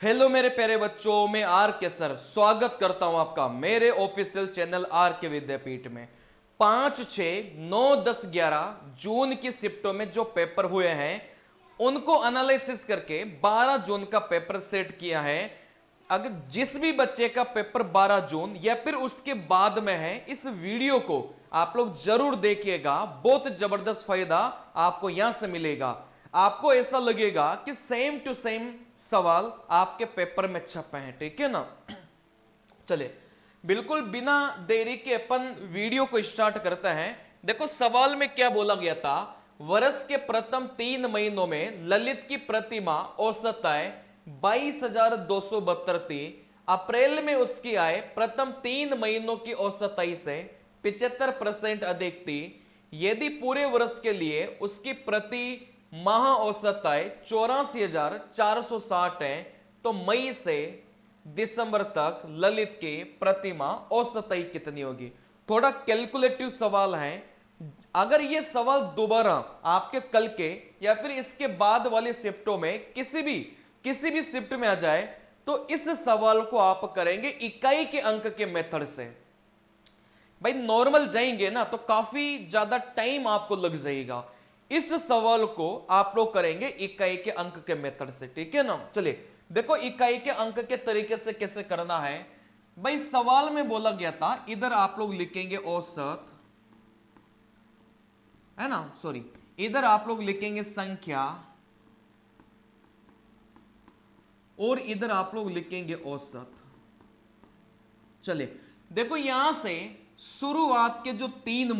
Hello मेरे प्यारे बच्चों, मैं आर के सर स्वागत करता हूं आपका मेरे ऑफिशियल चैनल आर के विद्यापीठ में। 5, 6, 9, 10, 11 जून की शिफ्टों में जो पेपर हुए हैं उनको एनालिसिस करके 12 जून का पेपर सेट किया है। अगर जिस भी बच्चे का पेपर 12 जून या फिर उसके बाद में है, इस वीडियो को आप लोग जरूर देखिएगा। बहुत जबरदस्त फायदा आपको यहां से मिलेगा। आपको ऐसा लगेगा कि सेम टू सेम सवाल आपके पेपर में छपे हैं, ठीक है ना। चलिए बिल्कुल बिना देरी के अपन वीडियो को स्टार्ट करते हैं। देखो सवाल में क्या बोला गया था। वर्ष के प्रथम 3 महीनों में ललित की प्रतिमा औसत आय 22,272 थी। अप्रैल में उसकी आय प्रथम 3 महीनों की औसत आय से 75% अधिक थी। यदि पूरे वर्ष के लिए उसकी प्रति माह औसत आय 84,460 है, तो मई से दिसंबर तक ललित की प्रतिमा औसत आय कितनी होगी। थोड़ा कैलकुलेटिव सवाल है। अगर ये सवाल दोबारा आपके कल के या फिर इसके बाद वाली शिफ्टों में किसी भी शिफ्ट में आ जाए, तो इस सवाल को आप करेंगे इकाई के अंक के मेथड से। भाई नॉर्मल जाएंगे ना तो काफी ज्यादा टाइम आपको लग जाएगा। इस सवाल को आप लोग करेंगे इकाई के अंक के मेथड से, ठीक है ना। चलिए देखो इकाई के अंक के तरीके से कैसे करना है। भाई सवाल में बोला गया था, इधर आप लोग लिखेंगे औसत, है ना, सॉरी, इधर आप लोग लिखेंगे संख्या और इधर आप लोग लिखेंगे औसत। चलिए देखो यहां से शुरुआत के जो 3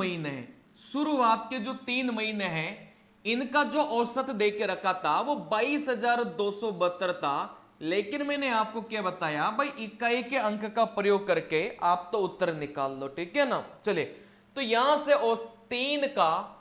महीने हैं इनका जो औसत दे के रखा था वो 22,272 था। लेकिन मैंने आपको क्या बताया, भाई इकाई के अंक का प्रयोग करके आप तो उत्तर निकाल लो, ठीक है ना। चलिए तो यहां से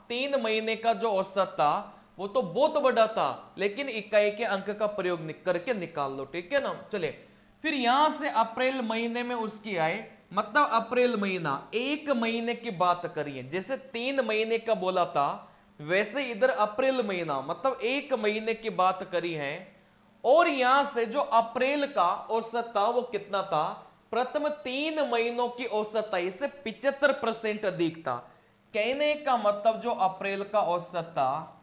3 महीने का जो औसत था वो तो बहुत बड़ा था, लेकिन इकाई के अंक का प्रयोग करके निकाल लो, ठीक है ना। चलिए फिर यहां से अप्रैल महीने में उसकी आय, मतलब अप्रैल महीना, 1 महीने की बात करिए। जैसे 3 महीने का बोला था वैसे इधर अप्रैल महीना मतलब 1 महीने की बात करी है। और यहां से जो अप्रैल का औसत था वो कितना था, प्रथम 3 महीनों की औसत आई से 75% अधिक था। कहने का मतलब जो अप्रैल का औसत था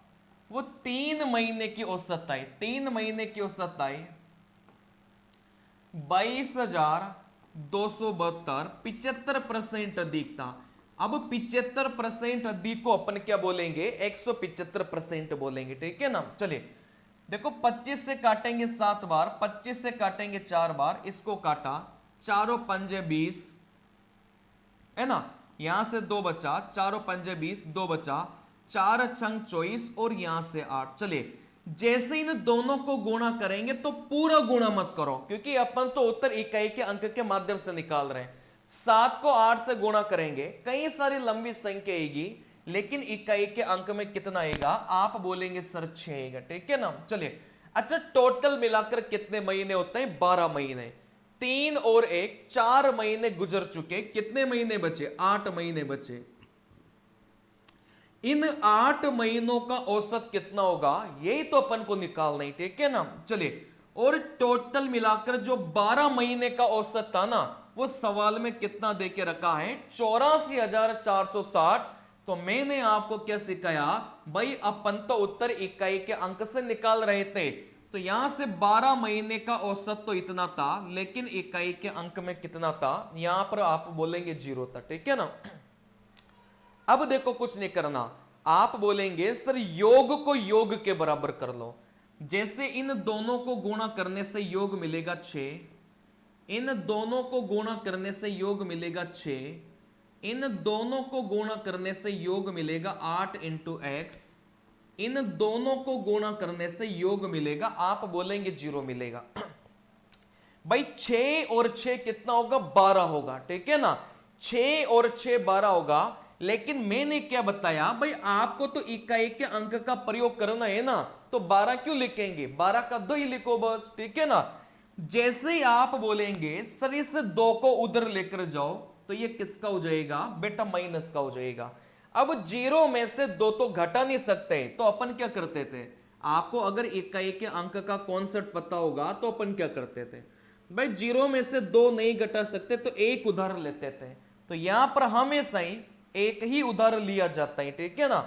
वो 3 महीने की औसत आई, 3 महीने की औसत आई 22,272, 75% अधिक था। अब 75% अधिक को अपन क्या बोलेंगे, 175% बोलेंगे, ठीक है ना। चलिए देखो 25 से काटेंगे 7 बार, 25 से काटेंगे 4 बार, इसको काटा, चारों पंजे 20, है ना। यहां से 2 बचा, चारों पंजे 20, 2 बचा, 4 छंग 24 और यहां से 8। चलिए जैसे इन दोनों को गुणा करेंगे तो पूरा गुणा मत करो, क्योंकि अपन तो उत्तर इकाई के अंक के माध्यम से निकाल रहे हैं। 7 को 8 से गुणा करेंगे, कई सारी लंबी संख्या आएगी, लेकिन इकाई के अंक में कितना आएगा, आप बोलेंगे सर 6 आएगा, ठीक है ना। चलिए अच्छा टोटल मिलाकर कितने महीने होते हैं, 12 महीने। 3 और 1 4 महीने गुजर चुके, कितने महीने बचे, 8 महीने बचे। इन 8 महीनों का औसत कितना होगा, यही तो अपन को निकालना है, ठीक है ना। चलिए और टोटल मिलाकर जो 12 महीने का औसत था ना, वो सवाल में कितना देके रखा है, 84,460। तो मैंने आपको क्या सिखाया, भाई अपन तो उत्तर इकाई के अंक से निकाल रहे थे। तो यहां से 12 महीने का औसत तो इतना था, लेकिन इकाई के अंक में कितना था, यहां पर आप बोलेंगे 0 था, ठीक है ना। अब देखो कुछ नहीं करना, आप बोलेंगे सर योग को योग के बराबर कर लो। जैसे इन दोनों को गुणा करने से योग मिलेगा 6, इन दोनों को गुणा करने से योग मिलेगा 6, इन दोनों को गुणा करने से योग मिलेगा 8 इंटू एक्स, इन दोनों को गुणा करने से योग मिलेगा, आप बोलेंगे 0 मिलेगा। भाई 6 और 6 कितना होगा, 12 होगा, ठीक है ना। 6 और 6 12 होगा। लेकिन मैंने क्या बताया, भाई आपको तो इकाई के अंक का प्रयोग करना है ना, तो 12 क्यों लिखेंगे, 12 का 2 ही लिखो बस, ठीक है ना। जैसे ही आप बोलेंगे सर इस 2 को उधर लेकर जाओ, तो ये किसका हो जाएगा बेटा, माइनस का हो जाएगा। अब 0 में से 2 तो घटा नहीं सकते, तो अपन क्या करते थे, आपको अगर इकाई के अंक का कॉन्सेप्ट पता होगा तो अपन क्या करते थे भाई, 0 में से 2 नहीं घटा सकते तो एक उदाहरण लेते थे। तो यहां पर हमेशा ही एक ही उदाहरण लिया जाता है, ठीक है ना।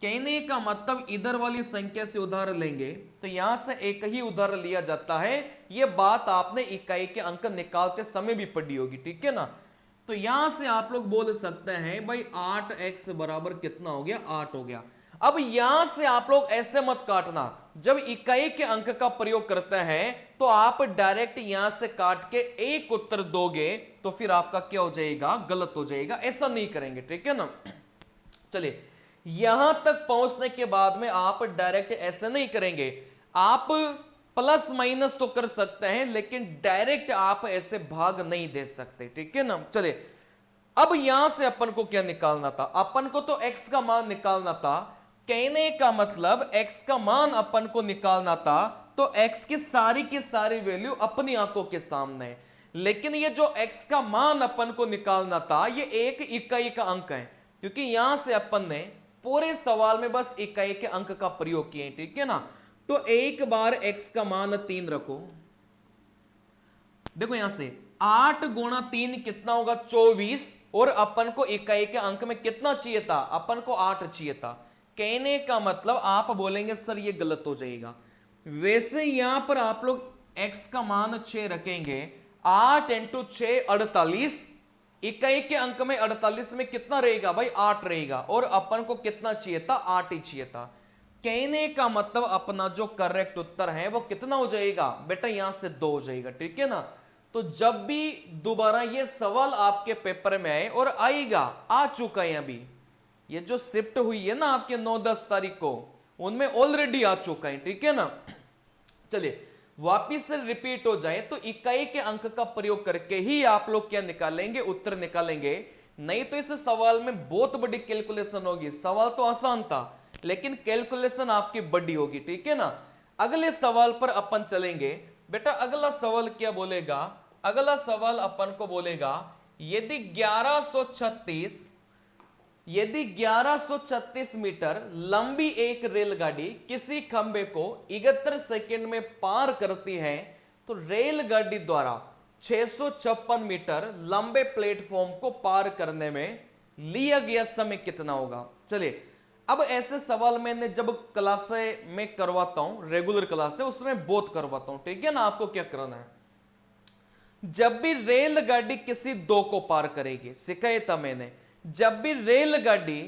कहने का मतलब इधर वाली संख्या से उदाहरण लेंगे तो यहां से एक ही उदाहरण लिया जाता है। यह बात आपने इकाई के अंक निकालते समय भी पढ़ी होगी, ठीक है ना। तो यहां से आप लोग बोल सकते हैं भाई 8x बराबर कितना हो गया, 8 हो गया। अब यहां से आप लोग ऐसे मत काटना, जब इकाई के अंक का प्रयोग करते हैं तो आप डायरेक्ट यहां से काट के एक उत्तर दोगे तो फिर आपका क्या हो जाएगा, गलत हो जाएगा। ऐसा नहीं करेंगे, ठीक है ना। चलिए, यहां तक पहुंचने के बाद में आप डायरेक्ट ऐसे नहीं करेंगे, आप प्लस माइनस तो कर सकते हैं लेकिन डायरेक्ट आप ऐसे भाग नहीं दे सकते, ठीक है ना। चलिए, अब यहां से अपन को क्या निकालना था, अपन को तो x का मान निकालना था। कहने का मतलब x का मान अपन को निकालना था तो x की सारी वैल्यू अपनी आंखों के सामने है। लेकिन ये जो x का मान अपन को निकालना था ये एक इकाई का अंक है, क्योंकि यहां से अपन ने पूरे सवाल में बस इकाई के अंक का प्रयोग किए, ठीक है ना। तो एक बार x का मान 3 रखो। देखो यहां से 8 गुणा 3 कितना होगा, 24। और अपन को इकाई के अंक में कितना चाहिए था, अपन को 8 चाहिए था। कहने का मतलब आप बोलेंगे सर ये गलत हो जाएगा। वैसे यहां पर आप लोग x का मान 6 रखेंगे, 8 इंटू 6 48। इकाई के अंक में 48 में कितना रहेगा भाई, 8 रहेगा। और अपन को कितना चाहिए था, 8 ही चाहिए था। कहने का मतलब अपना जो करेक्ट उत्तर है वो कितना हो जाएगा बेटा, यहां से 2 हो जाएगा, ठीक है ना। तो जब भी दोबारा ये सवाल आपके पेपर में आए, और आएगा, आ चुका है अभी, ये जो शिफ्ट हुई है ना आपके 9-10 तारीख को, उनमें ऑलरेडी आ चुका है, ठीक है ना। चलिए वापिस से रिपीट हो जाए तो इकाई के अंक का प्रयोग करके ही आप लोग क्या निकालेंगे, उत्तर निकालेंगे। नहीं तो इस सवाल में बहुत बड़ी कैलकुलेशन होगी। सवाल तो आसान था लेकिन कैलकुलेशन आपकी बड़ी होगी, ठीक है ना। अगले सवाल पर अपन चलेंगे। बेटा अगला सवाल क्या बोलेगा, अगला सवाल अपन को बोलेगा यदि 1136 मीटर लंबी एक रेलगाड़ी किसी खंबे को 71 सेकंड में पार करती है तो रेलगाड़ी द्वारा 656 मीटर लंबे प्लेटफॉर्म को पार करने में लिया गया समय कितना होगा। चलिए, अब ऐसे सवाल मैंने जब क्लास में करवाता हूं, रेगुलर क्लास है उसमें बहुत करवाता हूं, ठीक है ना। आपको क्या करना है, जब भी रेलगाड़ी किसी 2 को पार करेगी, सिखाया था मैंने, जब भी रेलगाड़ी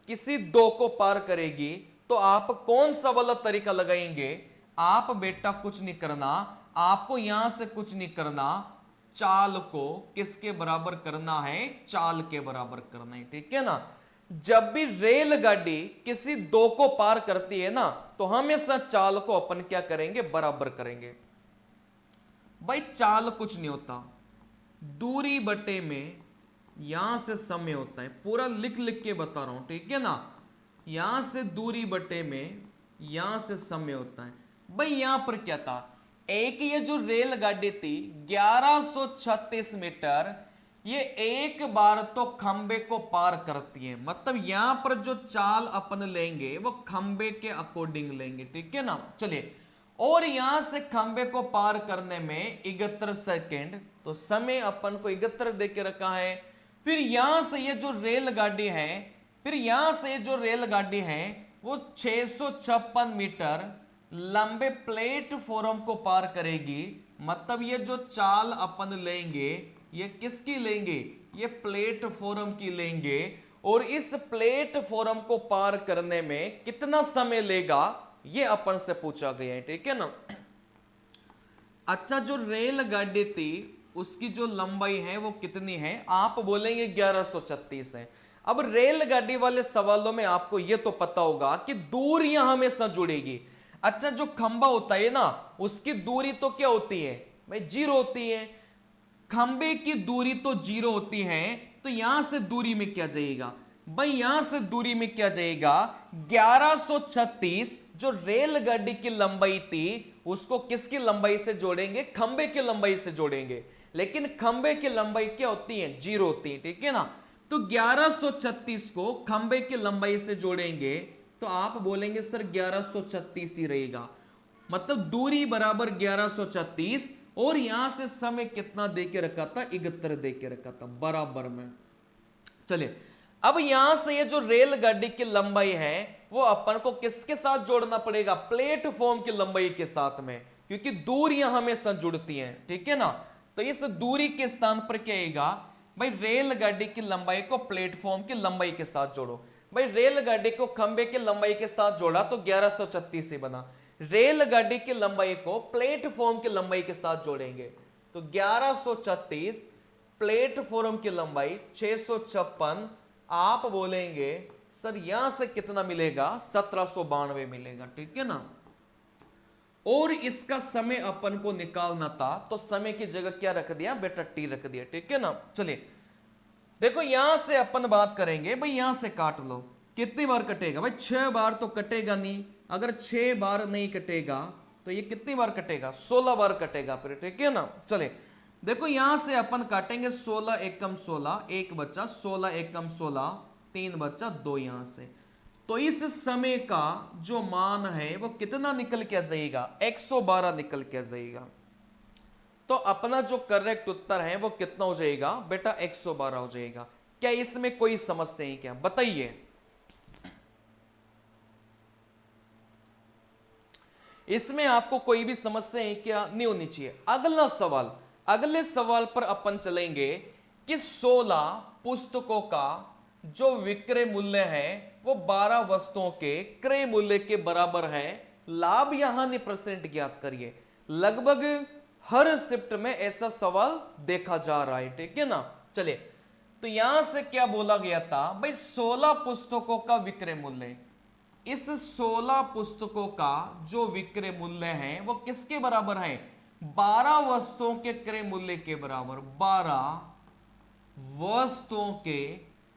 किसी 2 को पार करेगी तो आप कौन सा वाला तरीका लगाएंगे। आप बेटा कुछ नहीं करना, आपको यहां से कुछ नहीं करना, चाल को किसके बराबर करना है, चाल के बराबर करना है, ठीक है ना। जब भी रेलगाड़ी किसी 2 को पार करती है ना तो हमेशा चाल को अपन क्या करेंगे, बराबर करेंगे। भाई चाल कुछ नहीं होता, दूरी बटे में यहां से समय होता है, पूरा लिख लिख के बता रहा हूं, ठीक है ना। यहां से दूरी बटे में यहां से समय होता है। भाई यहां पर क्या था, एक ये जो रेलगाड़ी थी 1136 मीटर, ये एक बार तो खंबे को पार करती है। मतलब यहां पर जो चाल अपन लेंगे वो खंबे के अकॉर्डिंग लेंगे, ठीक है ना। चलिए, और यहां से खंबे को पार करने में 71 सेकेंड, तो समय अपन को 71 दे के रखा है। फिर यहां से ये जो रेलगाड़ी है, फिर यहां से ये जो रेलगाड़ी है वो 656 मीटर लंबे प्लेटफॉर्म को पार करेगी। मतलब ये जो चाल अपन लेंगे ये किसकी लेंगे, ये प्लेटफॉर्म की लेंगे। और इस प्लेटफॉर्म को पार करने में कितना समय लेगा ये अपन से पूछा गया है, ठीक है ना। अच्छा, जो रेलगाड़ी थी उसकी जो लंबाई है वो कितनी है, आप बोलेंगे 1136 है। अब रेलगाड़ी वाले सवालों में आपको ये तो पता होगा कि दूरियां हमेशा जुड़ेगी। अच्छा, जो खंबा होता है ना उसकी दूरी तो क्या होती है भाई, 0 होती है। खंबे की दूरी तो 0 होती है, तो यहां से दूरी में क्या जाएगा भाई, यहां से दूरी में क्या जाएगा, 1136 जो रेलगाड़ी की लंबाई थी उसको किसकी लंबाई से जोड़ेंगे, खंबे की लंबाई से जोड़ेंगे। लेकिन खंबे की लंबाई क्या होती है, 0 होती है, ठीक है ना। तो 1136 को खंबे की लंबाई से जोड़ेंगे तो आप बोलेंगे सर 1136 ही रहेगा, मतलब दूरी बराबर 1136 और यहां से समय कितना दे के रखा था, 71 दे के रखा था बराबर में। चलिए अब यहां से ये जो रेलगाड़ी की लंबाई है वो अपन को किसके साथ जोड़ना पड़ेगा, प्लेटफॉर्म की लंबाई के साथ में, क्योंकि दूरियां हमेशा जुड़ती हैं, ठीक है ना। तो इस दूरी के स्थान पर क्या आएगा भाई, रेलगाड़ी की लंबाई को प्लेटफॉर्म की लंबाई के साथ जोड़ो। भाई रेलगाड़ी को खंबे की लंबाई के साथ जोड़ा तो 1136 से बना, रेलगाड़ी की लंबाई को प्लेटफॉर्म की लंबाई के साथ जोड़ेंगे तो 1136 प्लेटफॉर्म की लंबाई 656, आप बोलेंगे सर यहां से कितना मिलेगा, 1792 मिलेगा, ठीक है ना। और इसका समय अपन को निकालना था तो समय की जगह क्या रख दिया बेटा, टी रख दिया, ठीक है ना। चलिए देखो यहां से अपन बात करेंगे, भाई यहां से काट लो, कितनी बार कटेगा भाई, 6 बार तो कटेगा नहीं, अगर 6 बार नहीं कटेगा तो ये कितनी बार कटेगा, 16 बार कटेगा फिर, ठीक है ना। चले देखो यहां से अपन काटेंगे 16 एकम 16, एक बच्चा 16 एकम 16, 3 बच्चा 2 यहां से, तो इस समय का जो मान है वो कितना निकल के जाएगा, 112 निकल के जाएगा। तो अपना जो करेक्ट उत्तर है वो कितना हो जाएगा बेटा, 112 हो जाएगा। क्या इसमें कोई समस्या है क्या, बताइए। इसमें आपको कोई भी समस्या है क्या, नहीं होनी चाहिए। अगला सवाल, अगले सवाल पर अपन चलेंगे कि 16 पुस्तकों का जो विक्रय मूल्य है वो 12 वस्तुओं के क्रय मूल्य के बराबर है, लाभ या हानि परसेंट ज्ञात करिए। लगभग हर शिफ्ट में ऐसा सवाल देखा जा रहा है, ठीक है ना। चलिए तो यहां से क्या बोला गया था भाई, 16 पुस्तकों का विक्रय मूल्य, इस 16 पुस्तकों का जो विक्रय मूल्य है वो किसके बराबर है, 12 वस्तुओं के क्रय मूल्य के बराबर, 12 वस्तुओं के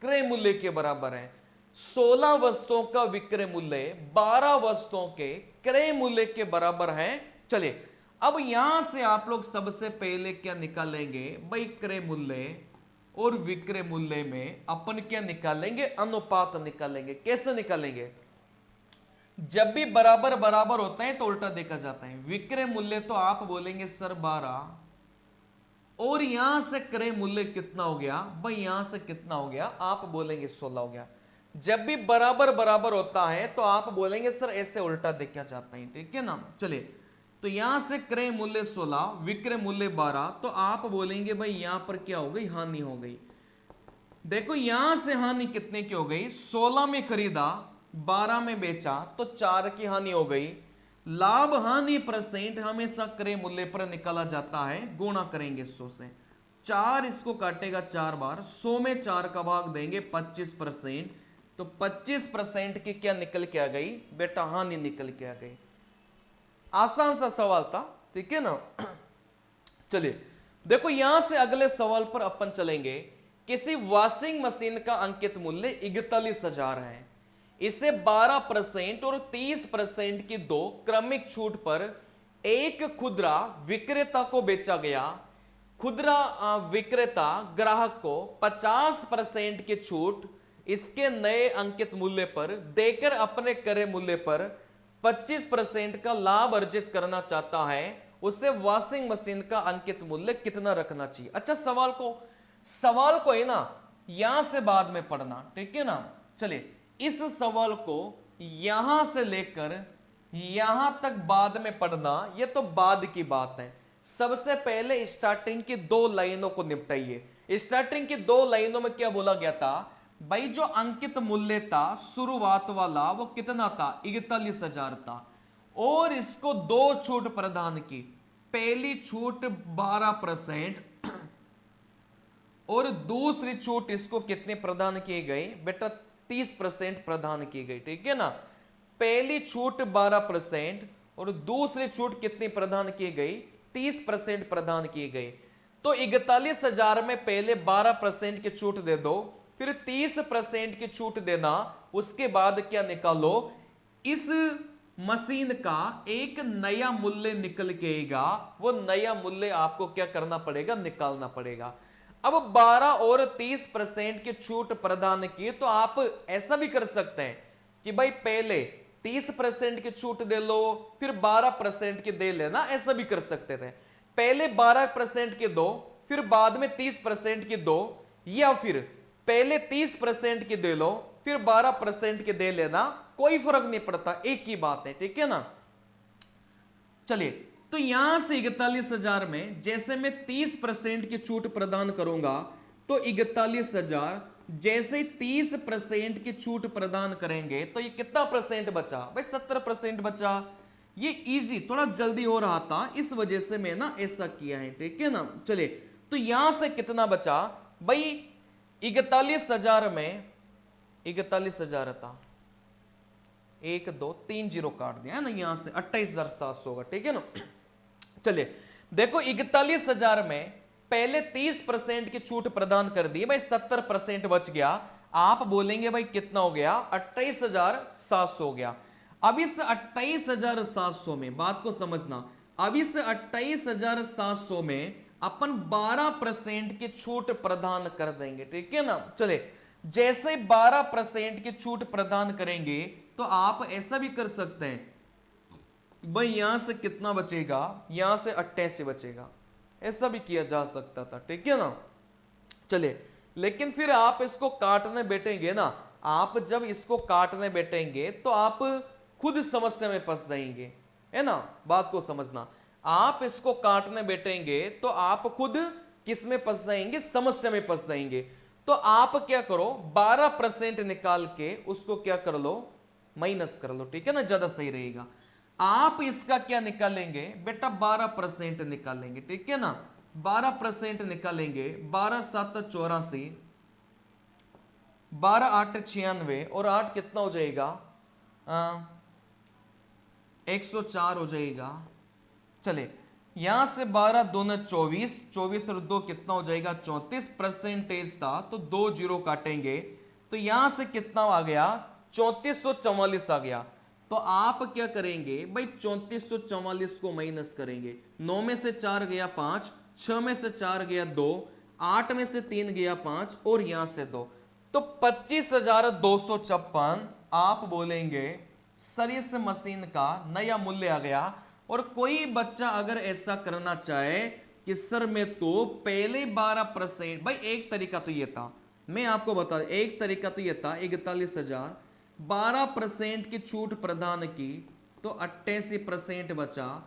क्रय मूल्य के बराबर है। 16 वस्तुओं का विक्रय मूल्य 12 वस्तुओं के क्रय मूल्य के बराबर है। चलिए अब यहां से आप लोग सबसे पहले क्या निकालेंगे भाई, क्रय मूल्य और विक्रय मूल्य में अपन क्या निकालेंगे, अनुपात निकालेंगे। कैसे निकालेंगे, जब भी बराबर बराबर होता है तो उल्टा देखा जाता है। विक्रय मूल्य तो आप बोलेंगे सर 12, और यहां से क्रय मूल्य कितना हो गया भाई, यहां से कितना हो गया, आप बोलेंगे 16 हो गया। जब भी बराबर बराबर होता है तो आप बोलेंगे सर ऐसे उल्टा देखा जाता है, ठीक है ना। चलिए तो यहां से क्रय मूल्य 16, विक्रय मूल्य 12, तो आप बोलेंगे भाई यहां पर क्या हो गई, हानि हो गई। देखो यहां से हानि कितने की हो गई, 16 में खरीदा 12 में बेचा तो 4 की हानि हो गई। लाभ हानि परसेंट हमेशा क्रय मूल्य पर निकाला जाता है, गुणा करेंगे 100 से। 4 इसको काटेगा 4 बार, 100 में 4 का भाग देंगे 25%, तो 25% की क्या निकल के आ गई बेटा, हानि निकल के आ गई। आसान सा सवाल था, ठीक है ना। चलिए देखो यहां से अगले सवाल पर अपन चलेंगे। किसी वॉशिंग मशीन का अंकित मूल्य 41,000 है, इसे 12% और 30% की दो क्रमिक छूट पर एक खुदरा विक्रेता को बेचा गया। खुदरा विक्रेता ग्राहक को 50% की छूट इसके नए अंकित मूल्य पर देकर अपने क्रय मूल्य पर 25% का लाभ अर्जित करना चाहता है। उसे वॉशिंग मशीन का अंकित मूल्य कितना रखना चाहिए। अच्छा सवाल को है ना यहां से बाद में पढ़ना, ठीक है ना। चलिए इस सवाल को यहां से लेकर यहां तक बाद में पढ़ना, यह तो बाद की बात है। सबसे पहले स्टार्टिंग की 2 लाइनों को निपटाइए। स्टार्टिंग की 2 लाइनों में क्या बोला गया था भाई, जो अंकित मूल्य था शुरुआत वाला वो कितना था, 41,000 था, और इसको 2 छूट प्रदान की। पहली छूट 12% और दूसरी छूट इसको कितने प्रदान की गई बेटा, 30% प्रदान की गई, ठीक है ना। पहली छूट 12% और दूसरी छूट कितनी प्रदान की गई, 30% प्रदान की गई। तो 41,000 में पहले 12% की छूट दे दो, फिर 30% की छूट देना, उसके बाद क्या निकालो, इस मशीन का एक नया मूल्य निकल के आएगा। वो नया मूल्य आपको क्या करना पड़ेगा, निकालना पड़ेगा। अब 12 और 30% की छूट प्रदान की, तो आप ऐसा भी कर सकते हैं कि भाई पहले 30% की छूट दे लो, फिर 12% की दे लेना, ऐसा भी कर सकते थे। पहले 12% की दो, फिर बाद में 30% की दो, या फिर पहले 30% की दे लो, फिर 12% की दे लेना, कोई फर्क नहीं पड़ता, एक ही बात है, ठीक है ना। चलिए, तो यहां से 41,000 में जैसे मैं 30% की छूट प्रदान करूंगा, तो 41,000 जैसे 30% की छूट प्रदान करेंगे तो ये कितना परसेंट बचा भाई, 70% बचा। ये इजी, थोड़ा जल्दी हो रहा था, इस वजह से मैं ना ऐसा किया है, ठीक है ना। चलिए, तो यहां से कितना बचा भाई, 41,000 में 41,000 था, 1 2 3 जीरो काट दिया है ना, यहां से 28,700 होगा, ठीक है ना। चलिए देखो, 41,000 में पहले 30% की छूट प्रदान कर दी भाई, 70% बच गया। आप बोलेंगे भाई कितना हो गया, 28,700 हो गया। अब इस 28,700 में बात को समझना, अब इस 28,700 में अपन 12% की छूट प्रदान कर देंगे, ठीक है ना। चले, जैसे 12% की छूट प्रदान करेंगे तो आप ऐसा भी कर सकते हैं भाई, यहां से कितना बचेगा, यहां से 88 बचेगा, ऐसा भी किया जा सकता था, ठीक है ना। चलिए, लेकिन फिर आप इसको काटने बैठेंगे ना, आप जब इसको काटने बैठेंगे तो आप खुद समस्या में फंस जाएंगे, है ना। बात को समझना, आप इसको काटने बैठेंगे तो आप खुद किस में फंस जाएंगे, समस्या में फंस जाएंगे। तो आप क्या करो, 12% निकाल के उसको क्या कर लो, माइनस कर लो, ठीक है ना, ज्यादा सही रहेगा। आप इसका क्या निकालेंगे बेटा, 12% निकालेंगे, ठीक है ना। 12% निकालेंगे, 12 7 84, 12 8 96, और 8 कितना हो जाएगा, 104 हो जाएगा। चले, यहां से 12 2 24, 24 और 2 कितना हो जाएगा, 34 परसेंटेज था, तो 2 जीरो काटेंगे, तो यहां से कितना आ गया, 3444 आ गया। तो आप क्या करेंगे भाई, 3444 को माइनस करेंगे, 9 में से 4 गया 5, 6 में से 4 गया 2, 8 में से 3 गया 5, और यहां से 2, तो 25,256 आप बोलेंगे सर इस मशीन का नया मूल्य आ गया। और कोई बच्चा अगर ऐसा करना चाहे कि सर मैं तो पहले 12%, भाई एक तरीका तो ये था, मैं आपको बता, एक तरीका तो ये था, 41,000 12% की छूट प्रदान की तो 88% बचा,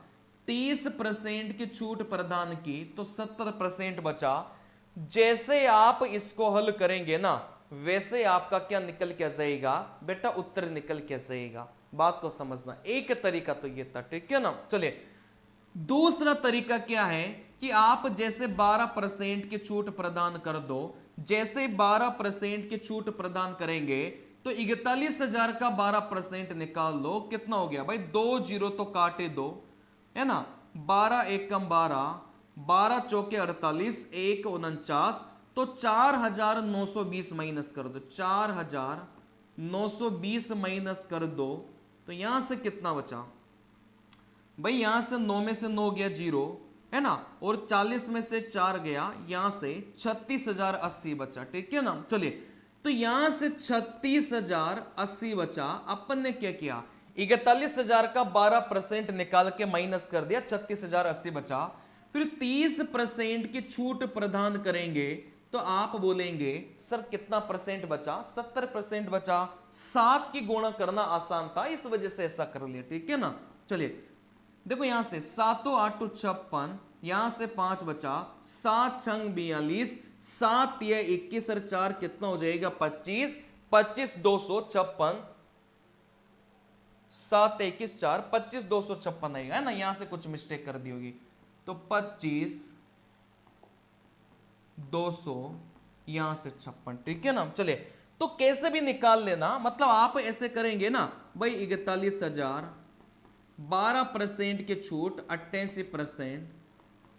30% की छूट प्रदान की तो 70% बचा। जैसे आप इसको हल करेंगे ना, वैसे आपका क्या निकल के जाएगा बेटा, उत्तर निकल के जाएगा। बात को समझना, एक तरीका तो ये था, ठीक है ना। चलिए, दूसरा तरीका क्या है कि आप जैसे 12% की छूट प्रदान कर दो, जैसे 12% की छूट प्रदान करेंगे तो 41,000 का 12% निकाल लो, कितना हो गया भाई, 2 जीरो तो काटे दो, है ना। 12 एकम 12, 12 चौके 48, 1 49, तो 4,920 माइनस कर दो, 4,920 माइनस कर दो, तो यहां से कितना बचा भाई, यहां से 9 में से 9 गया जीरो, है ना, और 40 में से 4 गया, यहां से 36,080 बचा, ठीक है ना। चलिए, तो यहां से 36,080 बचा, अपन ने क्या किया, 41,000 का 12% निकाल के माइनस कर दिया, 36,080 बचा। फिर 30% की छूट प्रदान करेंगे तो आप बोलेंगे सर कितना परसेंट बचा, 70% बचा। 7 की गुणा करना आसान था, इस वजह से ऐसा कर लिया, ठीक है ना। चलिए देखो, यहां से 7 8 56, यहां से 5 बचा, 7 6 42, 7 या 21 और 4 कितना हो जाएगा, 25, 25 256, 7 21 4, 25 256 आएगा, है ना। यहां से कुछ मिस्टेक कर दी होगी, तो 25 200, यहां से 56, ठीक है ना। चलिए, तो कैसे भी निकाल लेना, मतलब आप ऐसे करेंगे ना भाई, 41,000 12% की छूट 88%,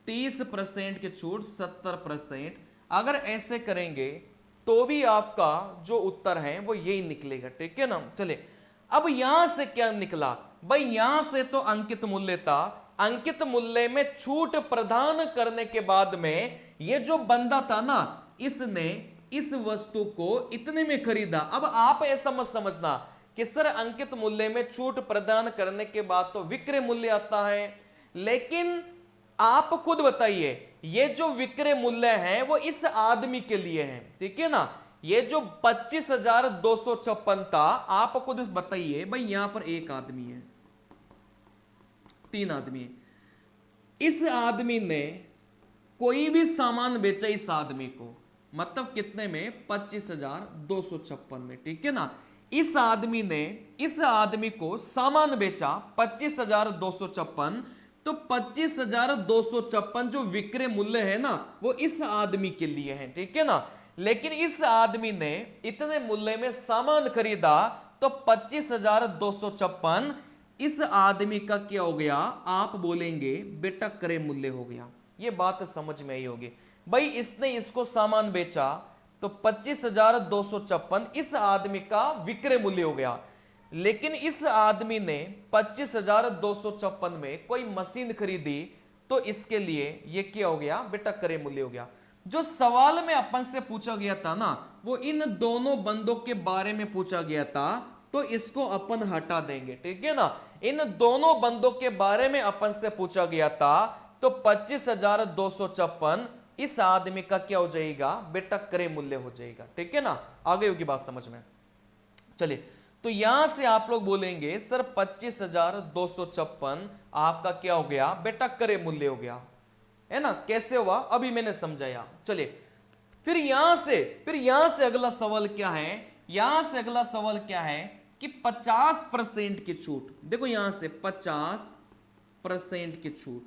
30% की छूट 70%, अगर ऐसे करेंगे तो भी आपका जो उत्तर है वो यही निकलेगा, ठीक है ना। चलिए, अब यहां से क्या निकला भाई, यहां से तो अंकित मूल्य था, अंकित मूल्य में छूट प्रदान करने के बाद में ये जो बंदा था ना, इसने इस वस्तु को इतने में खरीदा। अब आप ऐसा मत समझना कि सर अंकित मूल्य में छूट प्रदान करने के बाद तो विक्रय मूल्य आता है, लेकिन आप खुद बताइए ये जो विक्रय मूल्य है वो इस आदमी के लिए है, ठीक है ना। ये जो 25,256 था, आप खुद बताइए भाई यहां पर एक आदमी है, 3 आदमी है, इस आदमी ने कोई भी सामान बेचा इस आदमी को, मतलब कितने में, 25,256 में, ठीक है ना। इस आदमी ने इस आदमी को सामान बेचा 25,256, तो 25,256 जो विक्रय मूल्य है ना वो इस आदमी के लिए है, ठीक है ना। लेकिन इस आदमी ने इतने मूल्य में सामान खरीदा, तो 25,256 इस आदमी का क्या हो गया, आप बोलेंगे बेटा क्रय मूल्य हो गया। ये बात समझ में आई होगी भाई, इसने इसको सामान बेचा तो 25,256 इस आदमी का विक्रय मूल्य हो गया। लेकिन इस आदमी ने 25,256 में कोई मशीन खरीदी, तो इसके लिए ये क्या हो गया बेटा क्रय मूल्य हो गया। जो सवाल में अपन से पूछा गया था ना वो इन दोनों बंदों के बारे में पूछा गया था, तो इसको अपन हटा देंगे, ठीक है ना। इन दोनों बंदों के बारे में अपन से पूछा गया था, तो 25,256 इस आदमी का क्या हो जाएगा बेटा क्रय मूल्य हो जाएगा, ठीक है ना। आगे होगी बात समझ में। चलिए, तो यहां से आप लोग बोलेंगे सर 25,256 आपका क्या हो गया बेटा क्रय मूल्य हो गया, है ना। कैसे हुआ अभी मैंने समझाया। चलिए, फिर यहां से अगला सवाल क्या है, यहां से अगला सवाल क्या है कि 50% की छूट, देखो यहां से 50% की छूट,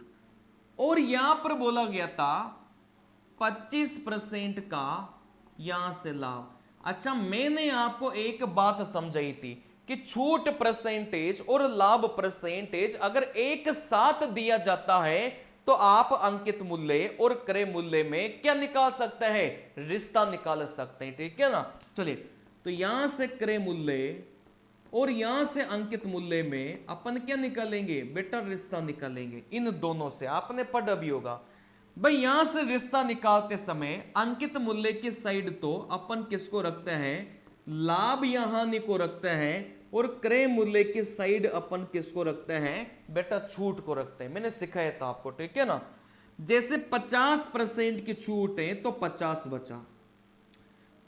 और यहां पर बोला गया था 25% का यहां से लाभ। अच्छा, मैंने आपको एक बात समझाई थी कि छूट परसेंटेज और लाभ परसेंटेज अगर एक साथ दिया जाता है तो आप अंकित मूल्य और क्रय मूल्य में क्या निकाल सकते हैं, रिश्ता निकाल सकते हैं, ठीक है ना। चलिए, तो यहां से क्रय मूल्य और यहां से अंकित मूल्य में अपन क्या निकालेंगे बेटा, रिश्ता निकालेंगे। इन दोनों से आपने पढ़ा भी होगा भाई, यहां से रिश्ता निकालते समय अंकित मूल्य की साइड तो अपन किसको रखते हैं, लाभ या हानि को रखते हैं, और क्रय मूल्य की साइड अपन किसको रखते हैं बेटा, छूट को रखते हैं। मैंने सिखाया था आपको, ठीक है ना। जैसे 50% की छूट है तो 50 बचा,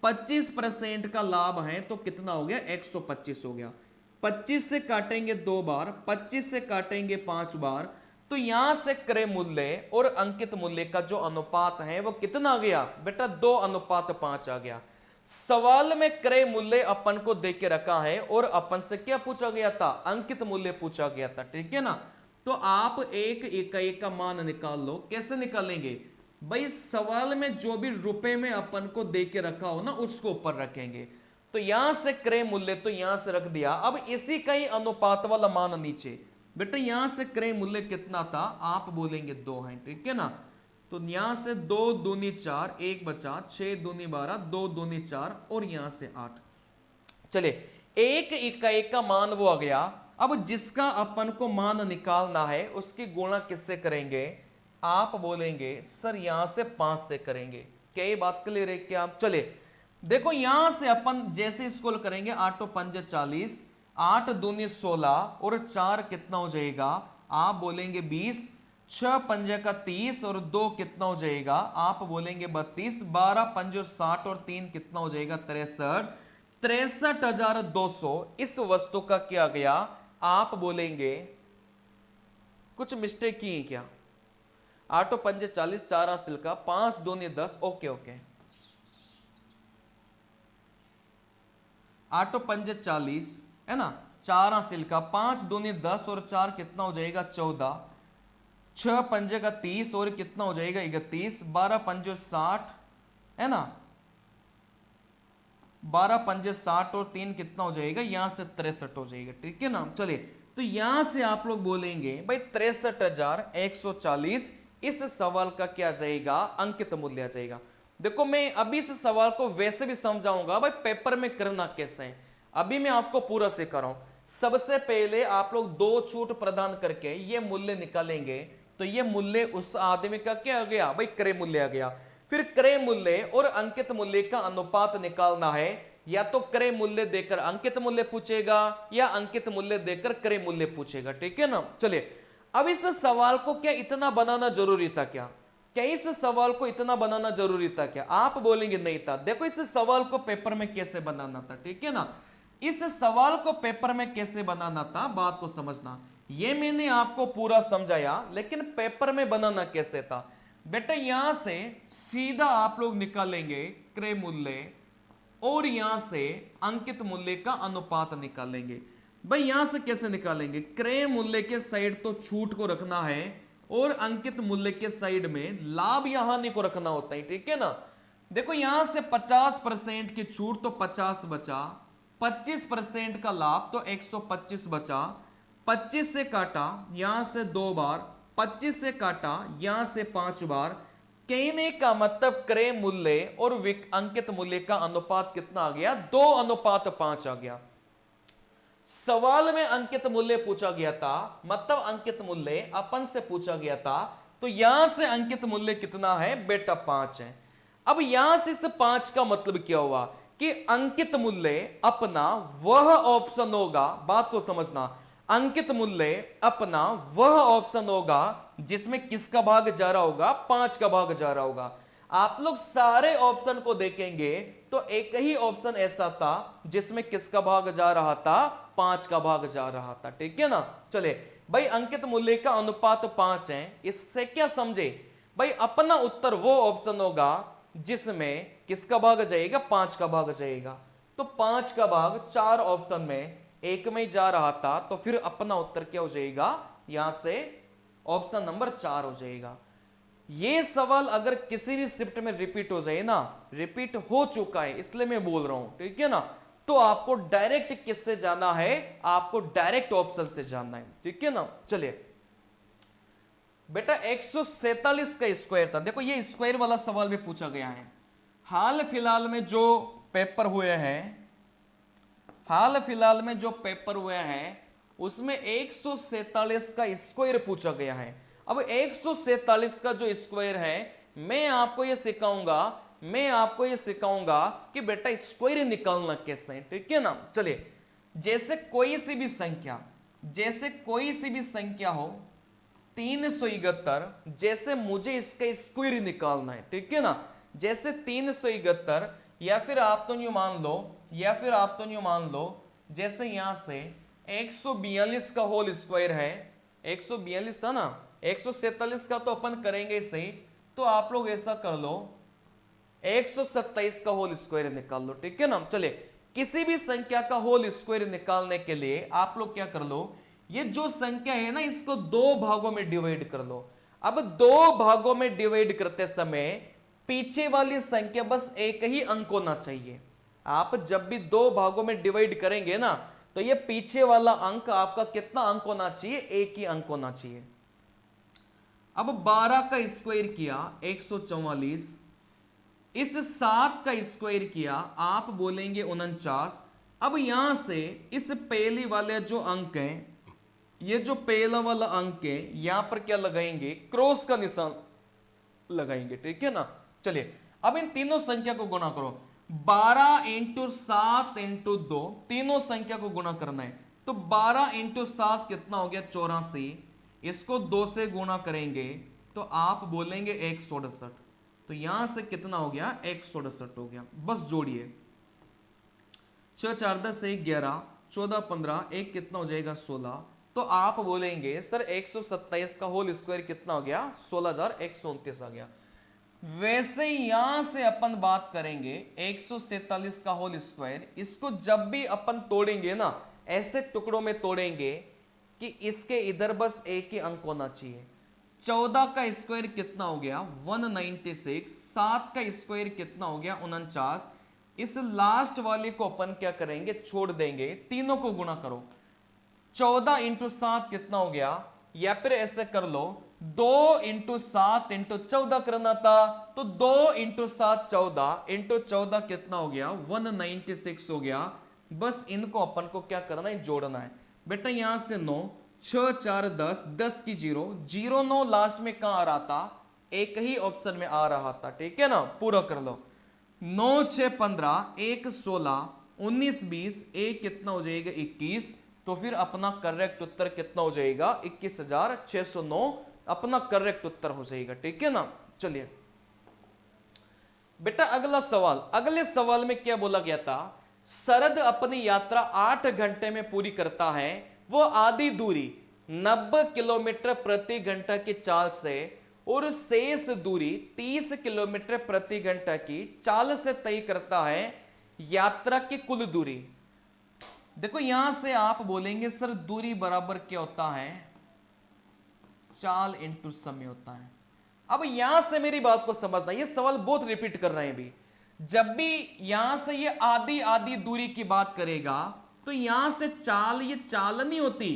25% का लाभ है तो कितना हो गया, 125 हो गया। 25 से काटेंगे 2 बार, 25 से काटेंगे 5 बार, तो यहां से क्रय मूल्य और अंकित मूल्य का जो अनुपात है वो कितना आ गया बेटा, 2:5 आ गया। सवाल में क्रय मूल्य अपन को दे के रखा है और अपन से क्या पूछा गया था, अंकित मूल्य पूछा गया था, ठीक है ना। तो आप एक इकाई का मान निकाल लो। कैसे निकालेंगे भाई, सवाल में जो भी रुपए में अपन को दे के रखा हो ना उसको ऊपर रखेंगे। तो यहां से क्रय मूल्य तो यहां से रख दिया, अब इसी का ही अनुपात वाला मान नीचे। बेटा यहां से क्रय मूल्य कितना था, आप बोलेंगे 2 है, ठीक है ना। तो यहां से 2 दूनी 4, 1 बचा, 6 दूनी 12, 2 दूनी 4, और यहां से 8। चलिए, एक इकाई का मान वो आ गया। अब जिसका अपन को मान निकालना है उसकी गुणा किससे करेंगे, आप बोलेंगे सर यहां से 5 से करेंगे। क्या ये बात क्लियर है क्या आप। चलिए देखो, यहां से अपन जैसे स्कूल करेंगे, 8 5 40, 8 दूनी 16, और 4 कितना हो जाएगा, आप बोलेंगे 20, 6 पंजे का 30, और 2 कितना हो जाएगा, आप बोलेंगे 32, 12 पंजो 60, और 3 कितना हो जाएगा 63, 63,200 इस वस्तु का क्या गया, आप बोलेंगे कुछ मिस्टेक की है क्या। 8 पंजे 40, 4 हासिल का, 5 दूनी 10, ओके ओके। 8 पंजे 40 है ना, 4 हासिल का, 5 दूनी 10, और 4 कितना हो जाएगा 14, 6 पंजे का 30, और कितना हो जाएगा 31, 12 पंजे 60 है ना, 12 पंजे 60, और 3 कितना हो जाएगा, यहां से 63 हो जाएगा, ठीक है ना। चलिए, तो यहां से आप लोग बोलेंगे भाई 63,140 इस सवाल का क्या जाएगा, अंकित मूल्य आ जाएगा। देखो, मैं अभी इस सवाल को वैसे भी समझाऊंगा भाई पेपर में करना कैसे है, अभी मैं आपको पूरा सिखा रहा हूं। सबसे पहले आप लोग 2 छूट प्रदान करके ये मूल्य निकालेंगे, तो ये मूल्य उस आदमी का क्या आ गया भाई, क्रय मूल्य आ गया। फिर क्रय मूल्य और अंकित मूल्य का अनुपात निकालना है, या तो क्रय मूल्य देकर अंकित मूल्य पूछेगा या अंकित मूल्य देकर क्रय मूल्य पूछेगा, ठीक है ना। चलिए अब इस सवाल को क्या इतना बनाना जरूरी था क्या इस सवाल को इतना बनाना जरूरी था क्या? आप बोलेंगे नहीं था। देखो इस सवाल को पेपर में कैसे बनाना था, ठीक है ना। इस सवाल को पेपर में कैसे बनाना था, बात को समझना। ये मैंने आपको पूरा समझाया, लेकिन पेपर में बनाना कैसे था बेटा? यहां से सीधा आप लोग निकालेंगे क्रय मूल्य और यहां से अंकित मूल्य का अनुपात निकालेंगे। भाई यहां से कैसे निकालेंगे? क्रय मूल्य के साइड तो छूट को रखना है और अंकित मूल्य के साइड में लाभ या हानि को रखना होता है, ठीक है ना। देखो यहां से 50% की छूट तो 50 बचा, 25% का लाभ तो 125 बचा, 25 से काटा यहां से 2 बार, 25 से काटा यहां से 5 बार। कहने का मतलब क्रय मूल्य और अंकित मूल्य का अनुपात कितना आ गया? 2:5 आ गया। सवाल में अंकित मूल्य पूछा गया था, मतलब अंकित मूल्य अपन से पूछा गया था, तो यहां से अंकित मूल्य कितना है बेटा? 5 है। अब यहां से इस 5 का मतलब क्या हुआ कि अंकित मूल्य अपना वह ऑप्शन होगा, बात को समझना, अंकित मूल्य अपना वह ऑप्शन होगा जिसमें किसका भाग जा रहा होगा? 5 का भाग जा रहा होगा। आप लोग सारे ऑप्शन को देखेंगे तो एक ही ऑप्शन ऐसा था जिसमें किसका भाग जा रहा था? 5 का भाग जा रहा था, ठीक है ना। चले भाई अंकित मूल्य का अनुपात 5 है, इससे क्या समझे भाई? अपना उत्तर वो ऑप्शन होगा जिसमें किसका भाग जाएगा? 5 का भाग जाएगा। तो 5 का भाग 4 ऑप्शन में एक में जा रहा था, तो फिर अपना उत्तर क्या हो जाएगा? यहां से ऑप्शन नंबर 4 हो जाएगा। ये सवाल अगर किसी भी शिफ्ट में रिपीट हो जाए ना, रिपीट हो चुका है इसलिए मैं बोल रहा हूं, ठीक है ना, तो आपको डायरेक्ट किससे जाना है? आपको डायरेक्ट ऑप्शन से जाना है, ठीक है ना। चलिए बेटा 147 का स्क्वायर था। देखो ये स्क्वायर वाला सवाल भी पूछा गया है। हाल फिलहाल में जो पेपर हुए हैं, हाल फिलहाल में जो पेपर हुए हैं उसमें 147 का स्क्वायर पूछा गया है। अब 147 का जो स्क्वायर है मैं आपको ये सिखाऊंगा कि बेटा स्क्वायर निकालना कैसे है, ठीक है ना। चलिए जैसे कोई सी भी संख्या हो 371, जैसे मुझे इसका स्क्वायर निकालना है, ठीक है ना। जैसे 371 या फिर आप तो यूं मान लो जैसे यहां से 142 का होल स्क्वायर है, 142 था ना, 147 का तो अपन करेंगे सही, तो आप लोग ऐसा कर लो 127 का होल स्क्वायर निकाल लो, ठीक है ना। चलिए किसी भी संख्या का होल स्क्वायर निकालने के लिए आप लोग क्या कर लो, ये जो संख्या है ना इसको 2 भागों में डिवाइड कर लो। अब 2 भागों में डिवाइड करते समय पीछे वाली संख्या बस एक ही अंक होना चाहिए। आप जब भी 2 भागों में डिवाइड करेंगे ना तो ये पीछे वाला अंक आपका कितना अंक होना चाहिए? एक ही अंक होना चाहिए। अब 12 का स्क्वायर किया 144, इस 7 का स्क्वायर किया आप बोलेंगे 49। अब यहां से इस पहली वाले जो अंक है, ये जो पहला वाला अंक है यहां पर क्या लगाएंगे? क्रॉस का निशान लगाएंगे, ठीक है ना। चलिए अब इन तीनों संख्या को गुणा करो, 12 × 7 × 2, तीनों संख्या को गुणा करना है। तो 12 × 7 कितना हो गया? 84। इसको 2 से गुणा करेंगे तो आप बोलेंगे 168। तो यहां से कितना हो गया? 168 हो गया। बस जोड़िए 6 4 10 1 11 14 15 1 कितना हो जाएगा? 16। तो आप बोलेंगे सर 127 का होल स्क्वायर कितना हो गया? 16,129 आ गया। वैसे यहां से अपन बात करेंगे 147 का होल स्क्वायर, इसको जब भी अपन तोड़ेंगे ना ऐसे टुकड़ों में तोड़ेंगे कि इसके इधर बस एक ही अंक होना चाहिए। 14 का स्क्वायर कितना हो गया? 196। 7 का स्क्वायर कितना हो गया? 49। इस लास्ट वाले को अपन क्या करेंगे? छोड़ देंगे, तीनों को गुणा करो। 14 × 7 कितना हो गया? या फिर ऐसे कर लो 2 × 7 × 14 करना था, तो 2 × 7 14 × 14 कितना हो गया? 196 हो गया। बस इनको अपन को क्या करना है? जोड़ना है। बेटा यहां से 9 6 4 10 10 की 0 0 9 लास्ट में कहां आ रहा था? एक ही ऑप्शन में आ रहा था, ठीक है ना। पूरा कर लो 9 6 15 1 16 19 20 एक कितना हो जाएगा 21। तो फिर अपना करेक्ट उत्तर कितना हो जाएगा 21,609 अपना करेक्ट उत्तर हो जाएगा। ठीक है ना। चलिए बेटा अगला सवाल, अगले सवाल में क्या बोला गया था, शरद अपनी यात्रा 8 घंटे में पूरी करता है, वो आधी दूरी 90 किलोमीटर प्रति घंटा की चाल से और शेष दूरी 30 किलोमीटर प्रति घंटा की चाल से तय करता है, यात्रा की कुल दूरी। देखो यहां से आप बोलेंगे सर दूरी बराबर क्या होता है, चाल इंटू समय होता है। अब यहां से मेरी बात को समझना, ये सवाल बहुत रिपीट कर रहे हैं भी। जब भी यहां से ये आधी आधी दूरी की बात करेगा तो यहां से चाल, ये चाल नहीं होती,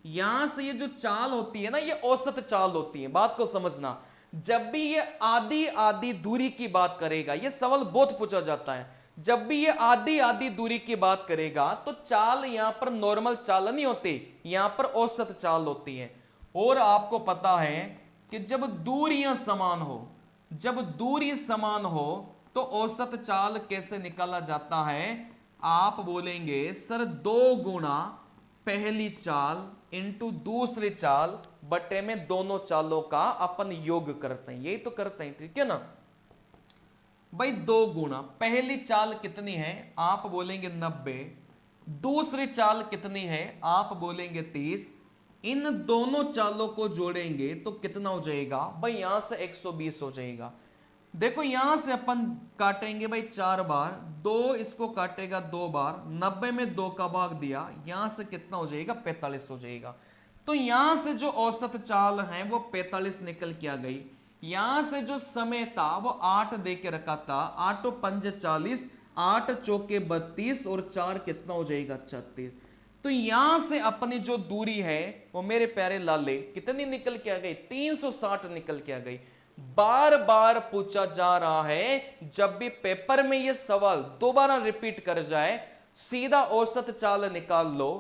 यहां से ये जो चाल होती है ना ये औसत चाल होती है। बात को समझना, जब भी ये आधी आधी दूरी की बात करेगा, ये सवाल बहुत पूछा जाता है, जब भी ये आधी आधी दूरी की बात करेगा तो चाल यहां पर नॉर्मल चाल नहीं होती, यहां पर औसत चाल होती है। और आपको पता है कि जब दूरियां समान हो, जब दूरी समान हो तो औसत चाल कैसे निकाला जाता है, आप बोलेंगे सर 2 गुना पहली चाल इंटू दूसरी चाल बटे में दोनों चालों का अपन योग करते हैं, यही तो करते हैं। ठीक है ना भाई, 2 गुना पहली चाल कितनी है, आप बोलेंगे 90, दूसरी चाल कितनी है, आप बोलेंगे 30, इन दोनों चालों को जोड़ेंगे तो कितना हो जाएगा भाई, यहां से 120 हो जाएगा। देखो यहां से अपन काटेंगे भाई 4 बार, 2 इसको काटेगा 2 बार, 90 में 2 का भाग दिया, यहां से कितना हो जाएगा 45 हो जाएगा। तो यहां से जो औसत चाल है वो 45 निकल के आ गई। यहां से जो समय था वो 8 दे के रखा था, 8 5 40, 8 चौके 32 और 4 कितना हो जाएगा 36। तो यहां से अपनी जो दूरी है वो मेरे प्यारे लाले कितनी निकल के आ गई, 360 निकल के आ गई। बार बार पूछा जा रहा है, जब भी पेपर में ये सवाल दोबारा रिपीट कर जाए, सीधा औसत चाल निकाल लो,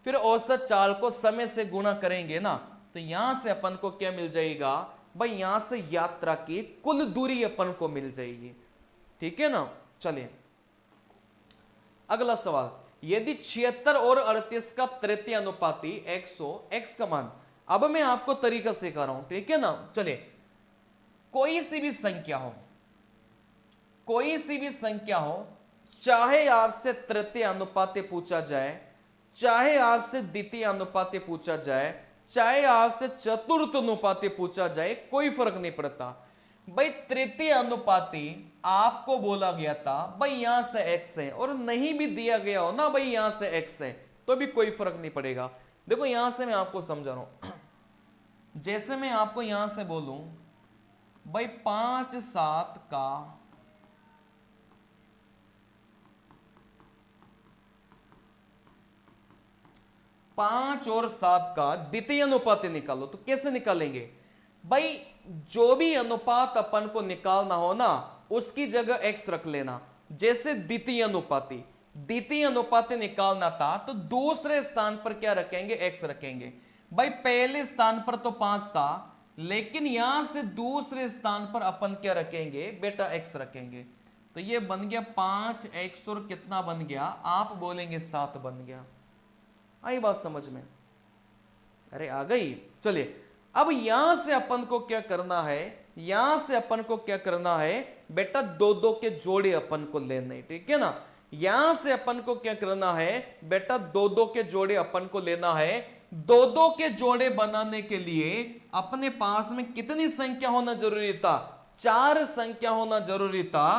फिर औसत चाल को समय से गुणा करेंगे ना, तो यहां से अपन को क्या मिल जाएगा भाई, यहां से यात्रा की कुल दूरी अपन को मिल जाएगी। ठीक है ना। चलिए अगला सवाल, यदि 76 और 38 का तृतीय अनुपाती x हो, x का मान, अब मैं आपको तरीका सिखा रहा हूं। ठीक है ना। चलिए कोई सी भी संख्या हो, कोई सी भी संख्या हो, चाहे आपसे तृतीय अनुपाती पूछा जाए, चाहे आपसे द्वितीय अनुपाती पूछा जाए, चाहे आपसे चतुर्थ अनुपाती पूछा जाए, कोई फर्क नहीं पड़ता भाई। तृतीय अनुपाती आपको बोला गया था भाई यहां से x है, और नहीं भी दिया गया हो ना भाई यहां से x है, तो भी कोई फर्क नहीं पड़ेगा। देखो यहां से मैं आपको समझा रहा हूं, जैसे मैं आपको यहां से बोलूं भाई 5 7 का 5 और 7 का द्वितीय अनुपात निकालो, तो कैसे निकालेंगे भाई, जो भी अनुपात अपन को निकालना हो ना उसकी जगह x रख लेना। जैसे द्वितीय अनुपाती, द्वितीय अनुपाती निकालना था तो दूसरे स्थान पर क्या रखेंगे, x रखेंगे भाई। पहले स्थान पर तो 5 था, लेकिन यहां से दूसरे स्थान पर अपन क्या रखेंगे बेटा, x रखेंगे। तो ये बन गया 5x और कितना बन गया, आप बोलेंगे 7 बन गया। आई बात समझ में, अरे आ गई। चलिए अब यहां से अपन को क्या करना है, यहां से अपन को क्या करना है बेटा, 2 के जोड़े अपन को लेने। ठीक है ना। यहां से अपन को क्या करना है बेटा, 2 के जोड़े अपन को लेना है। 2 के जोड़े बनाने के लिए अपने पास में कितनी संख्या होना जरूरी था, 4 संख्या होना जरूरी था,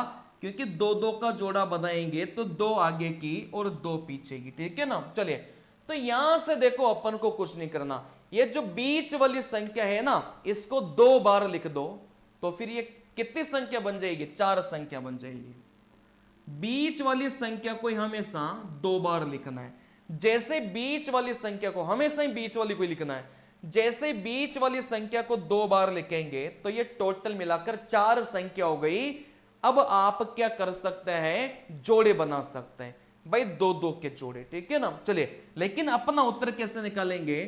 क्योंकि 2 का जोड़ा बनाएंगे तो 2 आगे की और 2 पीछे की। ठीक है ना। चलिए तो यहां से देखो अपन को कुछ नहीं करना, ये जो बीच वाली संख्या है ना इसको 2 बार लिख दो, तो फिर ये कितनी संख्या बन जाएगी, 4 संख्या बन जाएगी। बीच वाली संख्या को हमेशा 2 बार लिखना है। जैसे बीच वाली संख्या को हमेशा ही बीच वाली को लिखना है, जैसे बीच वाली संख्या को 2 बार लिखेंगे तो ये टोटल मिलाकर 4 संख्या हो गई। अब आप क्या कर सकते हैं, जोड़े बना सकते हैं भाई, 2 के जोड़े। ठीक है ना। चलिए लेकिन अपना उत्तर कैसे निकालेंगे,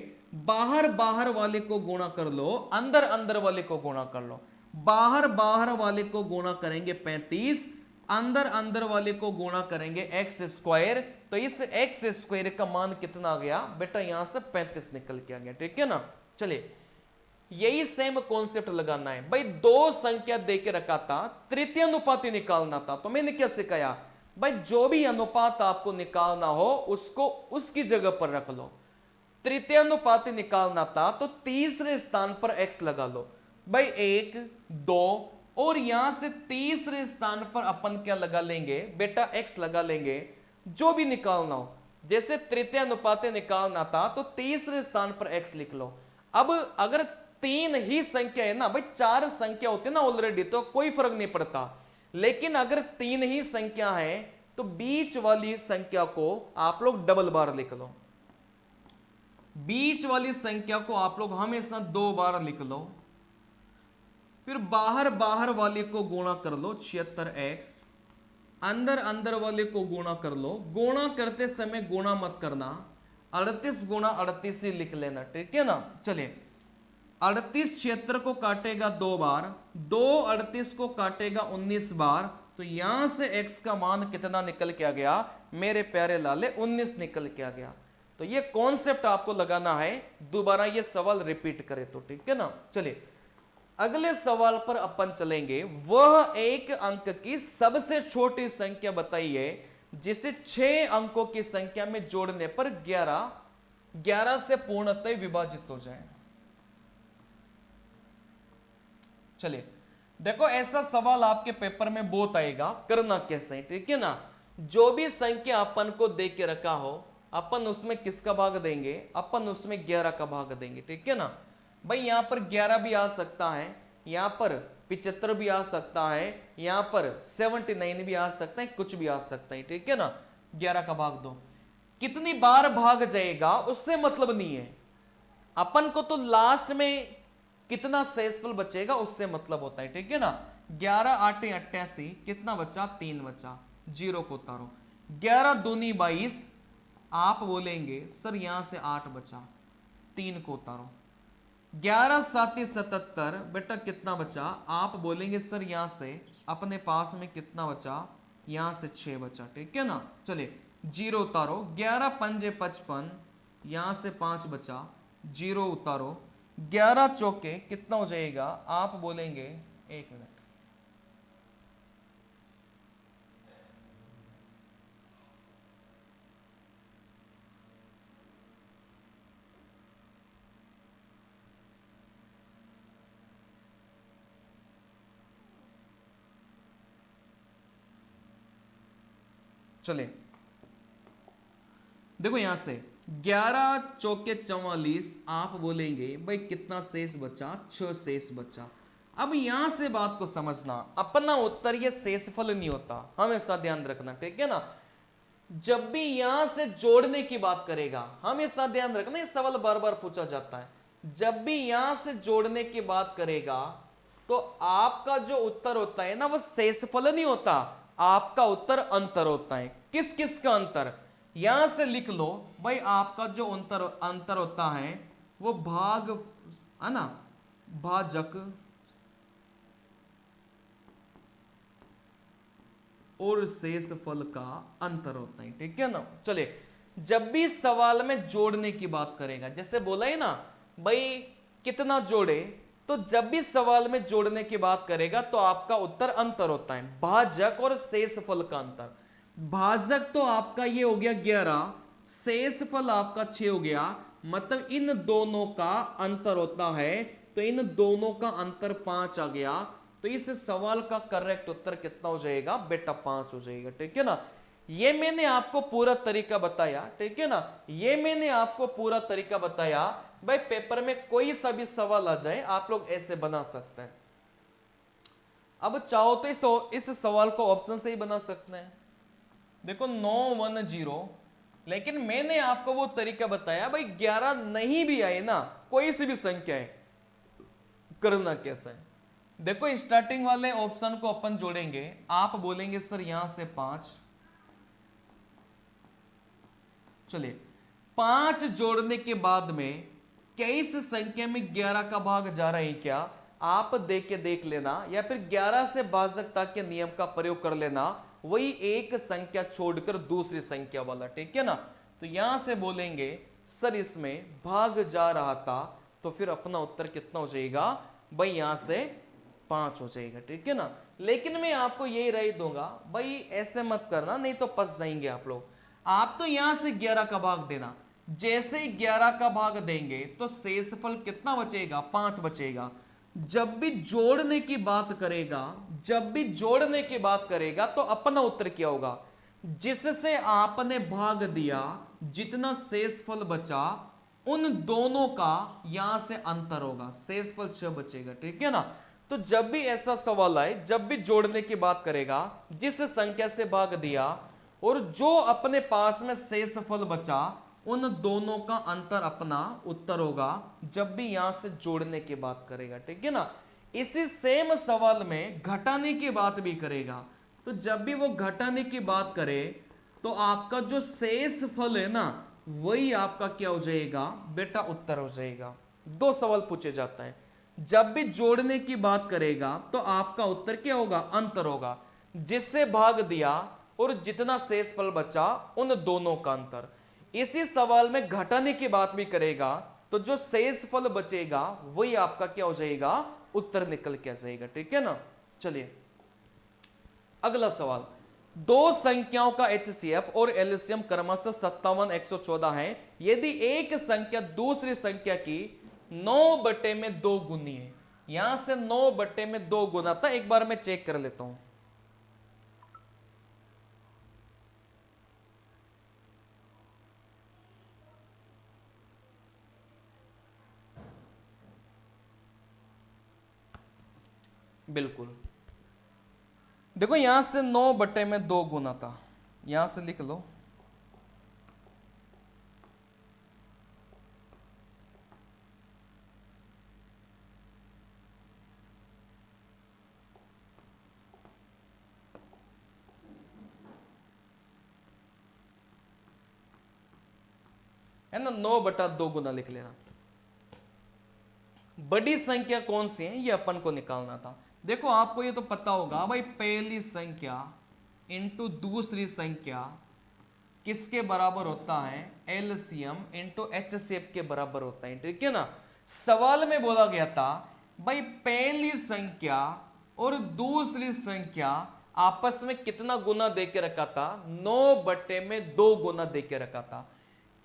बाहर बाहर वाले को गुणा कर लो, अंदर अंदर वाले को गुणा कर लो। बाहर बाहर वाले को गुणा करेंगे 35, अंदर अंदर वाले को गुणा करेंगे एक्स स्क्वायर, तो इस एक्स स्क्वायर का मान कितना आ गया बेटा, यहां से 35 निकल के आ गया, ठीक है ना। चलिए यही सेम कॉन्सेप्ट लगाना है भाई, दो संख्या दे के रखा था, तृतीय अनुपाती निकालना था, तो मैंने क्या सिखाया भाई, जो भी अनुपात आपको निकालना हो उसको उसकी जगह पर रख लो। तृतीय अनुपाती निकालना था तो तीसरे स्थान पर x लगा लो भाई, 1 2, और यहां से तीसरे स्थान पर अपन क्या लगा लेंगे बेटा, x लगा लेंगे, जो भी निकालना हो। जैसे तृतीय अनुपाती निकालना था तो तीसरे स्थान पर x लिख लो। अब अगर तीन ही संख्या है ना भाई, चार संख्या होती है ना ऑलरेडी, तो कोई फर्क नहीं पड़ता, लेकिन अगर तीन ही संख्या है तो बीच वाली संख्या को आप लोग डबल बार लिख लो, बीच वाली संख्या को आप लोग हमेशा 2 बार लिख लो, फिर बाहर बाहर वाले को गुणा कर लो 76x, अंदर अंदर वाले को गुणा कर लो, गुणा करते समय गुणा मत करना, 38 गुणा 38 ही लिख लेना, ठीक है ना। चलिए 38 76 को काटेगा 2 बार, 2 38 को काटेगा 19 बार, तो यहां से x का मान कितना निकल के आ गया मेरे प्यारे लाले, 19 निकल के आ गया। तो ये कॉन्सेप्ट आपको लगाना है, दोबारा ये सवाल रिपीट करे तो, ठीक है ना। चलिए अगले सवाल पर अपन चलेंगे, वह एक अंक की सबसे छोटी संख्या बताइए जिसे 6 अंकों की संख्या में जोड़ने पर 11 से पूर्णतः विभाजित हो जाए। चलिए देखो ऐसा सवाल आपके पेपर में बहुत आएगा, करना कैसे है, ठीक है ना। जो भी संख्या अपन को दे के रखा हो, अपन उसमें किसका भाग देंगे, अपन उसमें 11 का भाग देंगे, ठीक है ना। भाई यहां पर 11 भी आ सकता है, यहां पर 75 भी आ सकता है, यहां पर 79 भी आ सकता है, कुछ भी आ सकता है, ठीक है ना। 11 का भाग दो, कितनी बार भाग जाएगा उससे मतलब नहीं है, अपन को तो लास्ट में कितना शेषफल बचेगा उससे मतलब होता है, ठीक है ना। 11 8 88, कितना बचा 3 बचा, 0 को उतारो, 11 दूनी 22, आप बोलेंगे सर यहां से 8 बचा, 3 को उतारो, 11 7 77, बेटा कितना बचा, आप बोलेंगे सर यहां से अपने पास में कितना बचा, यहां से 6 बचा, ठीक है ना। चलिए 0 उतारो, 11 5 55, यहां से 5 बचा, 0 उतारो, 11 चौके कितना हो जाएगा, आप बोलेंगे 1 मिनट, चलिए देखो यहां से 11 चौके 44, आप बोलेंगे भाई कितना शेष बचा, 6 शेष बचा। अब यहां से बात को समझना, अपना उत्तर ये शेषफल नहीं होता, हमेशा ध्यान रखना, ठीक है ना। जब भी यहां से जोड़ने की बात करेगा, हमेशा ध्यान रखना, ये सवाल बार बार पूछा जाता है, जब भी यहां से जोड़ने की बात करेगा तो आपका जो उत्तर होता है ना वो शेषफल नहीं होता, आपका उत्तर अंतर होता है। किस किस का अंतर, यहां से लिख लो भाई, आपका जो अंतर होता है वो भाग है ना, भाजक और शेषफल का अंतर होता है, ठीक है ना। चलिए जब भी सवाल में जोड़ने की बात करेगा, जैसे बोला है ना भाई कितना जोड़े, तो जब भी सवाल में जोड़ने की बात करेगा तो आपका उत्तर अंतर होता है, भाजक और शेषफल का अंतर। भाजक तो आपका ये हो गया 11, शेषफल आपका 6 हो गया, मतलब इन दोनों का अंतर होता है, तो इन दोनों का अंतर 5 आ गया, तो इस सवाल का करेक्ट उत्तर कितना हो जाएगा बेटा, 5 हो जाएगा, ठीक है ना। ये मैंने आपको पूरा तरीका बताया, ठीक है ना, ये मैंने आपको पूरा तरीका बताया भाई, पेपर में कोई सा भी सवाल आ जाए आप लोग ऐसे बना सकते हैं। अब चाहो तो इस सवाल को ऑप्शन से ही बना सकते हैं, देखो 910, लेकिन मैंने आपको वो तरीका बताया भाई 11 नहीं भी आए ना, कोई सी भी संख्या है, करना कैसा है। देखो स्टार्टिंग वाले ऑप्शन को अपन जोड़ेंगे, आप बोलेंगे सर यहां से 5, चलिए 5 जोड़ने के बाद में क्या इस संख्या में 11 का भाग जा रहा है क्या, आप देख लेना या फिर 11 से भाजकता के नियम का प्रयोग कर लेना, वही एक संख्या छोड़कर दूसरी संख्या वाला, ठीक है ना। तो यहां से बोलेंगे सर इसमें भाग जा रहा था, तो फिर अपना उत्तर कितना हो जाएगा भाई, यहां से 5 हो जाएगा, ठीक है ना। लेकिन मैं आपको यही राय दूंगा भाई, ऐसे मत करना नहीं तो फंस जाएंगे आप लोग। आप तो यहां से 11 का भाग देना, जैसे ही 11 का भाग देंगे तो शेषफल कितना बचेगा, 5 बचेगा। जब भी जोड़ने की बात करेगा, जब भी जोड़ने की बात करेगा तो अपना उत्तर क्या होगा, जिससे आपने भाग दिया जितना शेषफल बचा उन दोनों का यहां से अंतर होगा, शेषफल 6 बचेगा, ठीक है ना। तो जब भी ऐसा सवाल आए, जब भी जोड़ने की बात करेगा, जिस संख्या से भाग दिया और जो अपने पास में शेषफल बचा उन दोनों का अंतर अपना उत्तर होगा, जब भी यहां से जोड़ने की बात करेगा, ठीक है ना। इसी सेम सवाल में घटाने की बात भी करेगा, तो जब भी वो घटाने की बात करे तो आपका जो शेषफल है ना, वही आपका क्या हो जाएगा बेटा, उत्तर हो जाएगा। दो सवाल पूछे जाता है, जब भी जोड़ने की बात करेगा तो आपका उत्तर क्या होगा, अंतर होगा, जिससे भाग दिया और जितना शेषफल बचा उन दोनों का अंतर। इसी सवाल में घटाने की बात भी करेगा तो जो शेषफल बचेगा वही आपका क्या हो जाएगा, उत्तर निकल के आ जाएगा, ठीक है ना। चलिए अगला सवाल, दो संख्याओं का HCF और एलसीएम क्रमशः 57, 114 है। यदि एक संख्या दूसरी संख्या की 9/2 गुनी है, यहां से 9/2 गुना था, एक बार मैं चेक कर लेता हूं। बिल्कुल देखो, यहां से 9/2 गुना था, यहां से लिख लो। है ना, 9/2 गुना लिख लेना। बड़ी संख्या कौन सी है ये अपन को निकालना था। देखो आपको ये तो पता होगा भाई, पहली संख्या इंटू दूसरी संख्या किसके बराबर होता है, एलसीएम इंटू एचसीएफ के बराबर होता है, ठीक है ना। सवाल में बोला गया था भाई पहली संख्या और दूसरी संख्या आपस में कितना गुना देके रखा था, 9/2 गुना देके रखा था।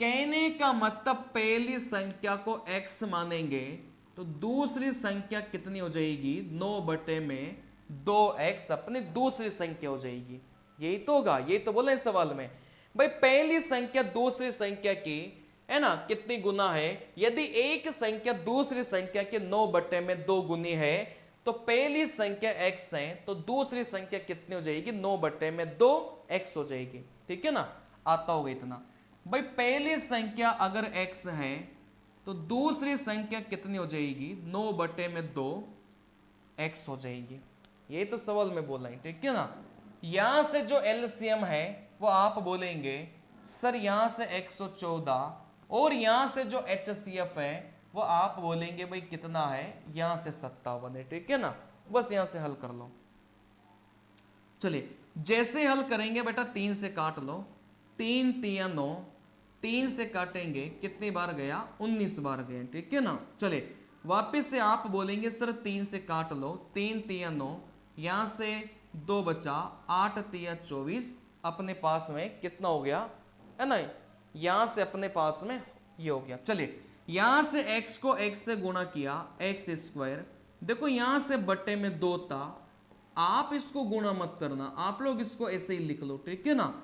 कहने का मतलब पहली संख्या को x मानेंगे तो दूसरी संख्या कितनी हो जाएगी, 9/2x अपनी दूसरी संख्या हो जाएगी। यही तो होगा, यही तो बोला है सवाल में भाई, पहली संख्या दूसरी संख्या की है ना कितनी गुना है। यदि एक संख्या दूसरी संख्या के 9/2 गुनी है तो पहली संख्या x है तो दूसरी संख्या कितनी हो जाएगी, 9/2x हो जाएगी, ठीक है ना। आता होगा इतना भाई, पहली संख्या अगर x है तो दूसरी संख्या कितनी हो जाएगी, 9/2x हो जाएगी। ये तो सवाल में बोला है, ठीक है ना। यहां से जो एलसीएम है वो आप बोलेंगे सर यहां से 114 और यहां से जो HCF है वो आप बोलेंगे भाई कितना है, यहां से 57 है, ठीक है ना। बस यहां से हल कर लो। चलिए जैसे हल करेंगे बेटा, 3 से काट लो, 3 3 9, 3 से काटेंगे कितनी बार गया, 19 बार गया, ठीक है ना। चलिए वापस से आप बोलेंगे सर 3 से काट लो, 3 3 9, यहां से 2 बचा, 8 3 24, अपने पास में कितना हो गया है ना, यहां से अपने पास में ये हो गया। चलिए यहां से x को x से गुणा किया, x²। देखो यहां से बट्टे में 2 था, आप इसको गुणा मत करना, आप लोग इसको ऐसे ही लिख लो, ठीक है ना।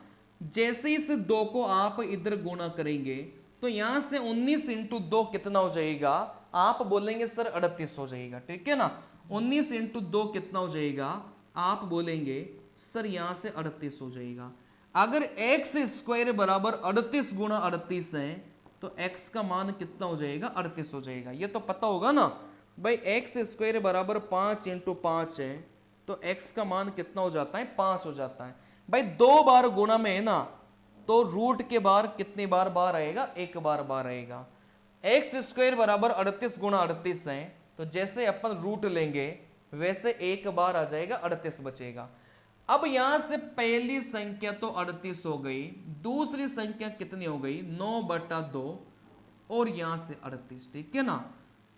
जैसे इस 2 को आप इधर गुणा करेंगे तो यहां से 19 इंटू 2 कितना हो जाएगा, आप बोलेंगे सर 38 हो जाएगा, ठीक है ना। 19 इंटू 2 कितना हो जाएगा, आप बोलेंगे सर यहां से 38 हो जाएगा। अगर x² बराबर 38 गुणा 38 है तो x का मान कितना हो जाएगा, 38 हो जाएगा। ये तो पता होगा ना भाई, x² बराबर 5 इंटू 5 है तो x का मान कितना हो जाता है, 5 हो जाता है। भाई 2 बार गुणा में है ना, तो रूट के बार कितनी बार आएगा, एक बार आएगा। x² बराबर 38 गुणा 38 है तो जैसे अपन रूट लेंगे वैसे एक बार आ जाएगा, 38 बचेगा। अब यहां से पहली संख्या तो 38 हो गई, दूसरी संख्या कितनी हो गई 9/2 और यहां से 38, ठीक है ना।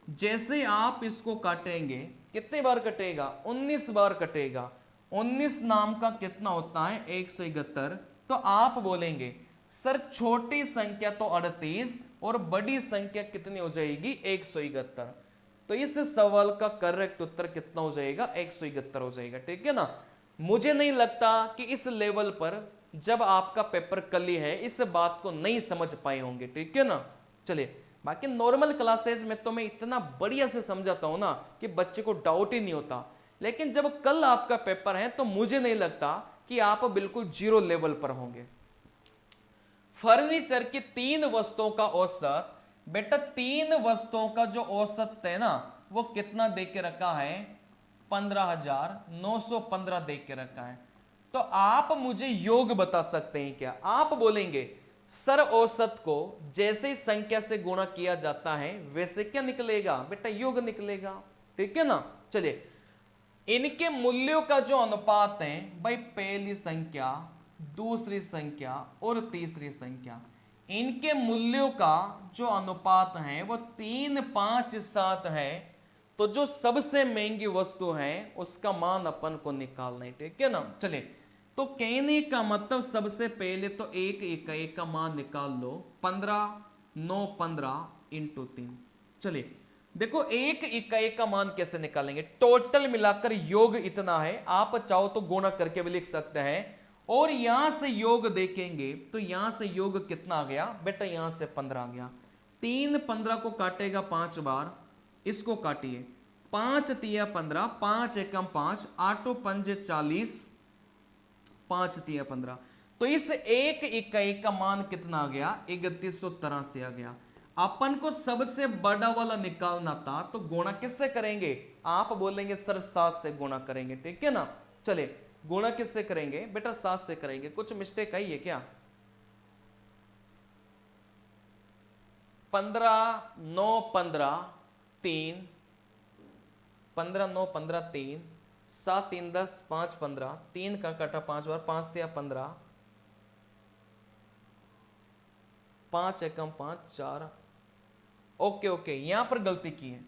जैसे आप इसको काटेंगे कितने बार कटेगा 19 बार कटेगा। 19 नाम का कितना होता है 171। तो आप बोलेंगे सर छोटी संख्या तो 38 और बड़ी संख्या कितनी हो जाएगी 171। तो इस सवाल का करेक्ट उत्तर कितना हो जाएगा 171 हो जाएगा, ठीक है ना। मुझे नहीं लगता कि इस लेवल पर जब आपका पेपर कली है इस बात को नहीं समझ पाए होंगे, ठीक है ना। चलिए बाकी नॉर्मल क्लासेस में तो मैं इतना बढ़िया से समझाता हूं ना कि बच्चे को डाउट ही नहीं होता, लेकिन जब कल आपका पेपर है तो मुझे नहीं लगता कि आप बिल्कुल जीरो लेवल पर होंगे। फर्नीचर की 3 वस्तुओं का औसत, बेटा 3 वस्तुओं का जो औसत है ना वो कितना दे के रखा है 15,915 दे के रखा है। तो आप मुझे योग बता सकते हैं क्या। आप बोलेंगे सर औसत को जैसे ही संख्या से गुणा किया जाता है वैसे क्या निकलेगा बेटा योग निकलेगा, ठीक है ना। चलिए इनके मूल्यों का जो अनुपात है भाई पहली संख्या, दूसरी संख्या और तीसरी संख्या, इनके मूल्यों का जो अनुपात है वो 3, 5, 7 है। तो जो सबसे महंगी वस्तु है उसका मान अपन को निकालना है, ठीक है ना। चलिए तो कहने का मतलब सबसे पहले तो एक इकाई का मान निकाल लो 15, 9, 15 इंटू 3। चलिए देखो एक इकाई का मान कैसे निकालेंगे, टोटल मिलाकर योग इतना है, आप चाहो तो गुणा करके भी लिख सकते हैं। और यहां से योग देखेंगे तो यहां से योग कितना आ गया बेटा यहां से 15 आ गया। 3 15 को काटेगा 5 बार, इसको काटिए 5 तिया 15, 5 एकम 5, 8 पंजे 40, 5 तिया 15। तो इस एक इकाई का मान कितना आ गया 3183 आ गया। अपन को सबसे बड़ा वाला निकालना था तो गुणा किससे करेंगे, आप बोलेंगे सर 7 से गुणा करेंगे, ठीक है ना। चलिए गुणा किससे करेंगे बेटा 7 से करेंगे। कुछ मिस्टेक आई है क्या। 15, 9, 15 3, 15, 9, 15 3, 7, 3, 10, 5, 15, 3 का काटा 5 बार, 5 तिया 15, 5 एकम 5, 4। ओके ओके यहां पर गलती की है,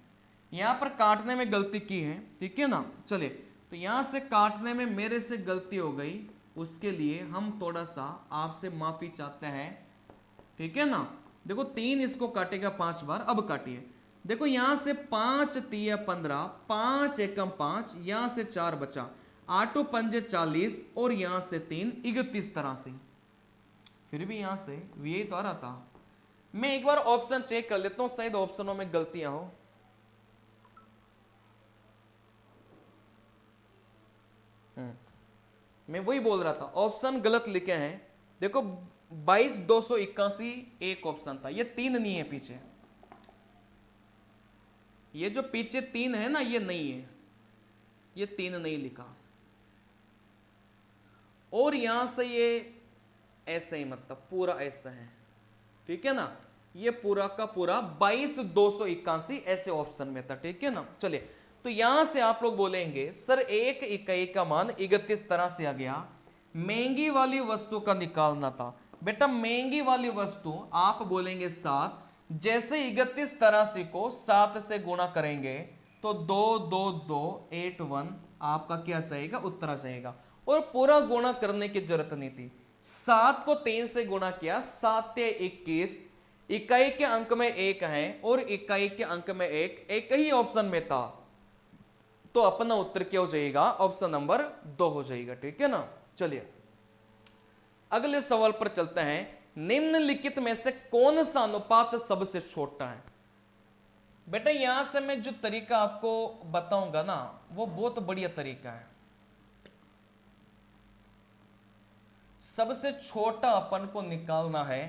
यहां पर काटने में गलती की है, ठीक है ना। चलिए तो यहां से काटने में मेरे से गलती हो गई, उसके लिए हम थोड़ा सा आपसे माफी चाहते हैं, ठीक है ना। देखो 3 इसको काटेगा 5 बार, अब काटिए देखो यहां से 5 तिया 15, 5 एकम 5, यहां से 4 बचा, 8 पंजे 40 और यहां से 3 31 तरह से। फिर भी यहां से यही तो आ रहा था। मैं एक बार ऑप्शन चेक कर लेता हूं, शायद ऑप्शनों में गलतियां हो। मैं वही बोल रहा था ऑप्शन गलत लिखे हैं। देखो 22,281 एक ऑप्शन था, ये 3 नहीं है पीछे, ये जो पीछे 3 है ना ये नहीं है, ये 3 नहीं लिखा। और यहां से ये ऐसे ही मतलब पूरा ऐसा है, ठीक है ना। ये पूरा का पूरा 22,281 ऐसे ऑप्शन में था, ठीक है ना। चलिए तो यहां से आप लोग बोलेंगे सर एक इकाई का मान 31 तरह से आ गया, महंगी वाली वस्तु का निकालना था। बेटा महंगी वाली वस्तु आप बोलेंगे 7, जैसे 31 तरह से को 7 से गुणा करेंगे तो 2, 2, 2, 8, 1 आपका क्या जाएगा उत्तर आ जाएगा। और पूरा गुणा करने की जरूरत नहीं थी, 7 को 3 से गुणा किया, 7 या 21, इकाई के अंक में 1 है और इकाई के अंक में 1, एक ही ऑप्शन में था, तो अपना उत्तर क्या हो जाएगा ऑप्शन नंबर 2 हो जाएगा, ठीक है ना। चलिए अगले सवाल पर चलते हैं। निम्नलिखित में से कौन सा अनुपात सबसे छोटा है। बेटा यहां से मैं जो तरीका आपको बताऊंगा ना वो बहुत बढ़िया तरीका है। सबसे छोटा अपन को निकालना है,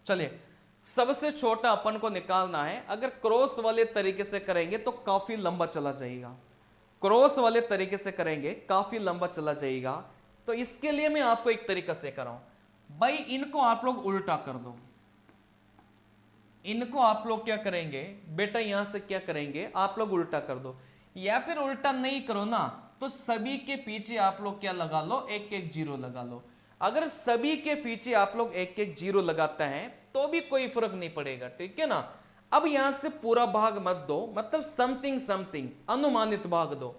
चलिए सबसे छोटा अपन को निकालना है। अगर क्रॉस वाले तरीके से करेंगे तो काफी लंबा चला जाएगा, क्रॉस वाले तरीके से करेंगे काफी लंबा चला जाएगा। तो इसके लिए मैं आपको एक तरीका से कराऊं, भाई इनको आप लोग उल्टा कर दो, इनको आप लोग क्या करेंगे बेटा, यहां से क्या करेंगे आप लोग उल्टा कर दो, या फिर उल्टा नहीं करो ना तो सभी के पीछे आप लोग क्या लगा लो, एक एक जीरो लगा लो। अगर सभी के पीछे आप लोग एक एक जीरो लगाते हैं तो भी कोई फर्क नहीं पड़ेगा, ठीक है ना। अब यहां से पूरा भाग मत दो, मतलब समथिंग समथिंग अनुमानित भाग दो।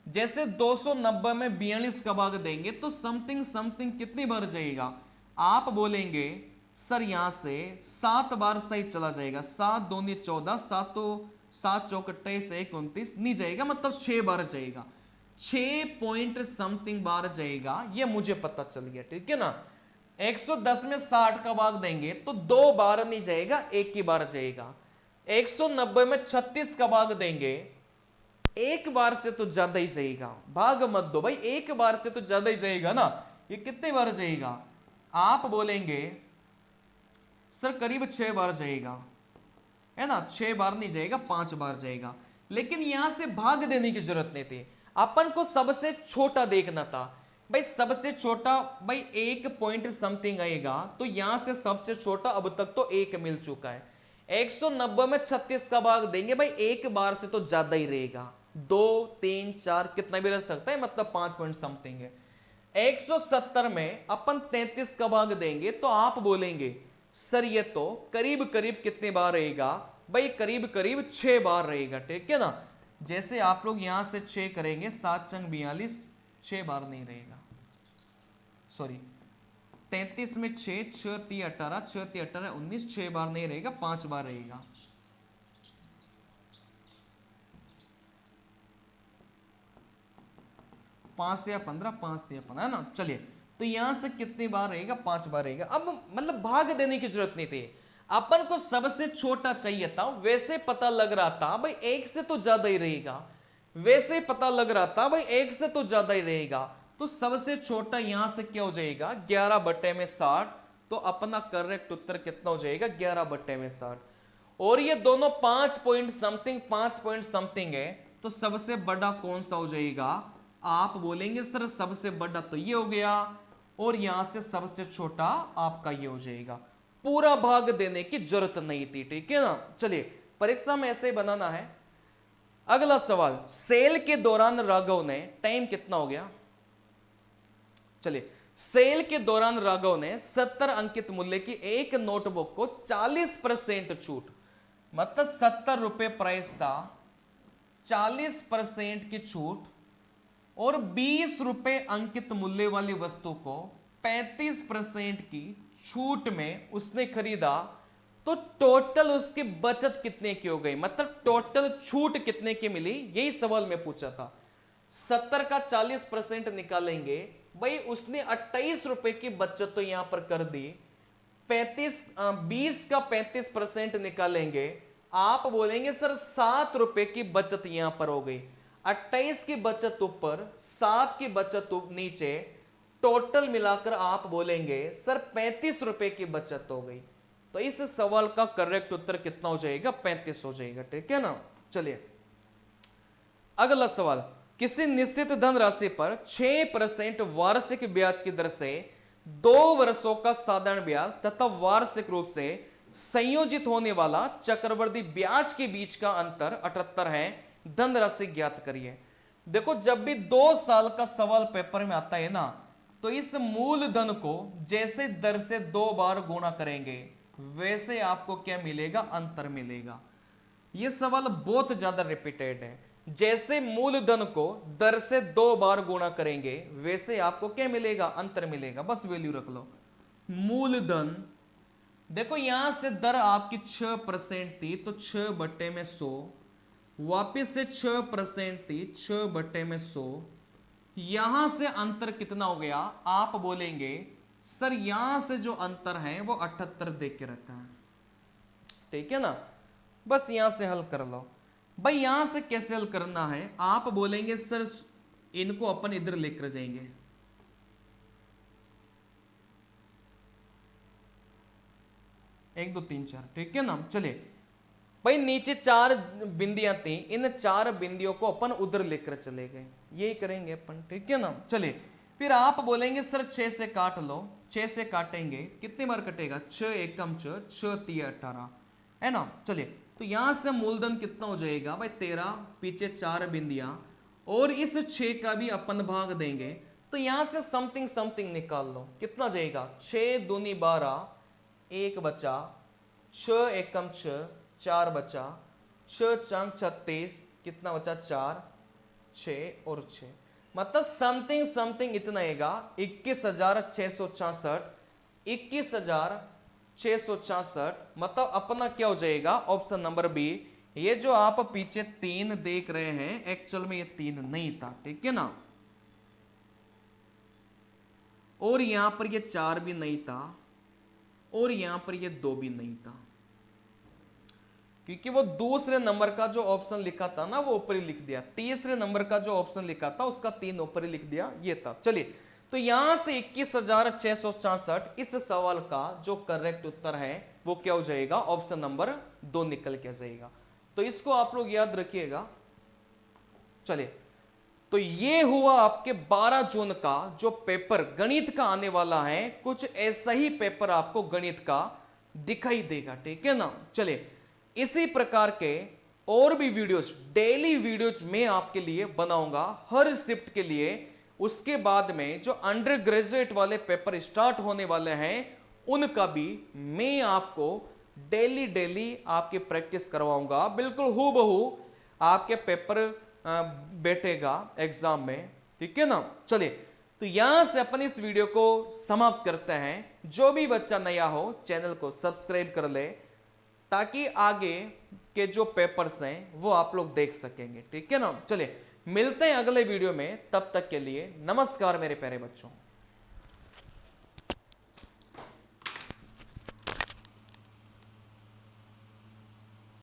जैसे 290 में 42 का भाग देंगे तो समथिंग समथिंग कितनी बार जाएगा, आप बोलेंगे सर यहां से 7 बार सही चला जाएगा, 7 दूनी 14, 7 चौक 28 1 29 नहीं जाएगा, मतलब 6 बार जाएगा, 6 पॉइंट समथिंग बार जाएगा, ये मुझे पता चल गया, ठीक है ना। 110 में 60 का भाग देंगे तो 2 बार नहीं जाएगा, एक ही बार जाएगा। 190 में 36 का भाग देंगे, एक बार से तो ज्यादा ही जाएगा, भाग मत दो भाई, एक बार से तो ज्यादा ही जाएगा ना। ये कितने बार जाएगा, आप बोलेंगे सर करीब 6 बार जाएगा, है ना, 6 बार नहीं जाएगा, 5 बार जाएगा। लेकिन यहां से भाग देने की जरूरत नहीं थी, अपन को सबसे छोटा देखना था भाई, सबसे छोटा भाई 1 पॉइंट समथिंग आएगा, तो यहां से सबसे छोटा अब तक तो 1 मिल चुका है। 190 में 36 का भाग देंगे भाई, एक बार से तो ज्यादा ही रहेगा, 2 3 4 कितना भी रह सकता है, मतलब 5 पॉइंट समथिंग है। 170 में अपन 33 का भाग देंगे तो आप बोलेंगे सर ये तो करीब करीब कितने बार रहेगा भाई, करीब करीब 6 बार रहेगा, ठीक है ना। जैसे आप लोग यहां से 6 करेंगे, 7 चंग 42, 6 बार नहीं रहेगा, सॉरी 33 में 6, 6 3 18, 6 3 18 19, 6 बार नहीं रहेगा, 5 बार रहेगा। पांच या 15, 5 या 15, है ना। चलिए तो यहां से कितनी बार रहेगा, 5 बार रहेगा। अब मतलब भाग देने की जरूरत नहीं थी, अपन को सबसे छोटा चाहिए था, वैसे पता लग रहा था भाई 1 से तो ज्यादा ही रहेगा, वैसे पता लग रहा था भाई 1 से तो ज्यादा ही रहेगा, तो सबसे छोटा यहां से क्या हो जाएगा 11 बट्टे में 60, तो अपना करेक्ट उत्तर कितना हो जाएगा 11 बट्टे में 60। और ये दोनों 5 पॉइंट समथिंग 5 पॉइंट समथिंग है, तो सबसे बड़ा कौन सा हो जाएगा, आप बोलेंगे सर सबसे बड़ा तो ये हो गया, और यहां से सबसे छोटा आपका ये हो जाएगा। पूरा भाग देने की जरूरत नहीं थी, ठीक है ना। चलिए परीक्षा में ऐसे ही बनाना है। अगला सवाल, सेल के दौरान राघव ने, टाइम कितना हो गया, चलिए सेल के दौरान राघव ने 70 अंकित मूल्य की एक नोटबुक को 40% छूट, मतलब 70 रुपए प्राइस था, 40% की छूट और 20 रुपए अंकित मूल्य वाली वस्तु को 35% की छूट में उसने खरीदा, तो टोटल उसकी बचत कितने की हो गई, मतलब टोटल छूट कितने की मिली, यही सवाल में पूछा था। 70 का 40% निकालेंगे भाई, उसने 28 रुपए की बचत तो यहां पर कर दी। 20 का 35% निकालेंगे, आप बोलेंगे सर 7 रुपए की बचत यहां पर हो गई। 28 की बचत ऊपर, 7 की बचत नीचे, टोटल मिलाकर आप बोलेंगे सर 35 रुपए की बचत हो गई। तो इस सवाल का करेक्ट उत्तर कितना हो जाएगा, 35 हो जाएगा, ठीक है ना। चलिए अगला सवाल, किसी निश्चित धनराशि पर 6% वार्षिक ब्याज की दर से 2 वर्षों का साधारण ब्याज तथा वार्षिक रूप से संयोजित होने वाला चक्रवृद्धि ब्याज के बीच का अंतर 78 है, धनराशि ज्ञात करिए। देखो जब भी 2 साल का सवाल पेपर में आता है ना, तो इस मूलधन को जैसे दर से 2 बार गुणा करेंगे वैसे आपको क्या मिलेगा, अंतर मिलेगा। यह सवाल बहुत ज्यादा रिपीटेड है, जैसे मूलधन को दर से 2 बार गुणा करेंगे वैसे आपको क्या मिलेगा, अंतर मिलेगा, बस वैल्यू रख लो। मूलधन देखो यहां से दर आपकी 6% थी, तो 6 बट्टे में 100, वापिस से 6% थी, 6 बट्टे में 100, यहां से अंतर कितना हो गया, आप बोलेंगे सर यहां से जो अंतर है वो 78 देख के रखा है, ठीक है ना। बस यहां से हल कर लो भाई। यहां से कैसे हल करना है, आप बोलेंगे सर इनको अपन इधर लेकर जाएंगे, 1 2 3 4, ठीक है ना। चलिए भाई नीचे 4 बिंदियां थी, इन 4 बिंदियों को अपन उधर लेकर चले गए, यही करेंगे अपन, ठीक है ना। चलिए फिर आप बोलेंगे सर 6 से काट लो, 6 से काटेंगे कितनी बार कटेगा, 6 एकम 6, 6 3 18, है ना। चलिए, तो यहां से मूलधन कितना हो जाएगा भाई 13, पीछे 4 बिंदियां, और इस 6 का भी अपन भाग देंगे, तो यहां से समथिंग समथिंग निकाल लो, कितना जाएगा 6 दूनी 12, 1 बचा, 6 एकम 6, 4 बचा, 6 चांग 36, कितना बचा 4, 6 और 6, मतलब समथिंग समथिंग इतना आएगा 21,666, 21,666, मतलब अपना क्या हो जाएगा ऑप्शन नंबर बी। ये जो आप पीछे 3 देख रहे हैं एक्चुअल में ये 3 नहीं था, ठीक है ना, और यहां पर ये 4 भी नहीं था, और यहां पर ये 2 भी नहीं था, क्योंकि वो दूसरे नंबर का जो ऑप्शन लिखा था ना वो ऊपर ही लिख दिया, तीसरे नंबर का जो ऑप्शन लिखा था उसका 3 ऊपर ही लिख दिया, ये था। चलिए, तो यहां से 21,666 इस सवाल का जो करेक्ट उत्तर है वो क्या हो जाएगा, ऑप्शन नंबर 2 निकल के जाएगा। तो इसको आप लोग याद रखिएगा। चलिए, तो ये हुआ आपके 12 जून का जो पेपर गणित का आने वाला है, कुछ ऐसा ही पेपर आपको गणित का दिखाई देगा, ठीक है ना। चलिए, इसी प्रकार के और भी वीडियोस, डेली वीडियोस मैं आपके लिए बनाऊंगा हर शिफ्ट के लिए। उसके बाद में जो अंडर ग्रेजुएट वाले पेपर स्टार्ट होने वाले हैं उनका भी मैं आपको डेली डेली आपकी प्रैक्टिस करवाऊंगा, बिल्कुल हूबहू आपके पेपर बैठेगा एग्जाम में, ठीक है ना। चलिए, तो यहां से अपन इस वीडियो को समाप्त करते हैं। जो भी बच्चा नया हो चैनल को सब्सक्राइब कर ले, ताकि आगे के जो पेपर्स हैं वो आप लोग देख सकेंगे, ठीक है ना। चलिए, मिलते हैं अगले वीडियो में, तब तक के लिए नमस्कार मेरे प्यारे बच्चों।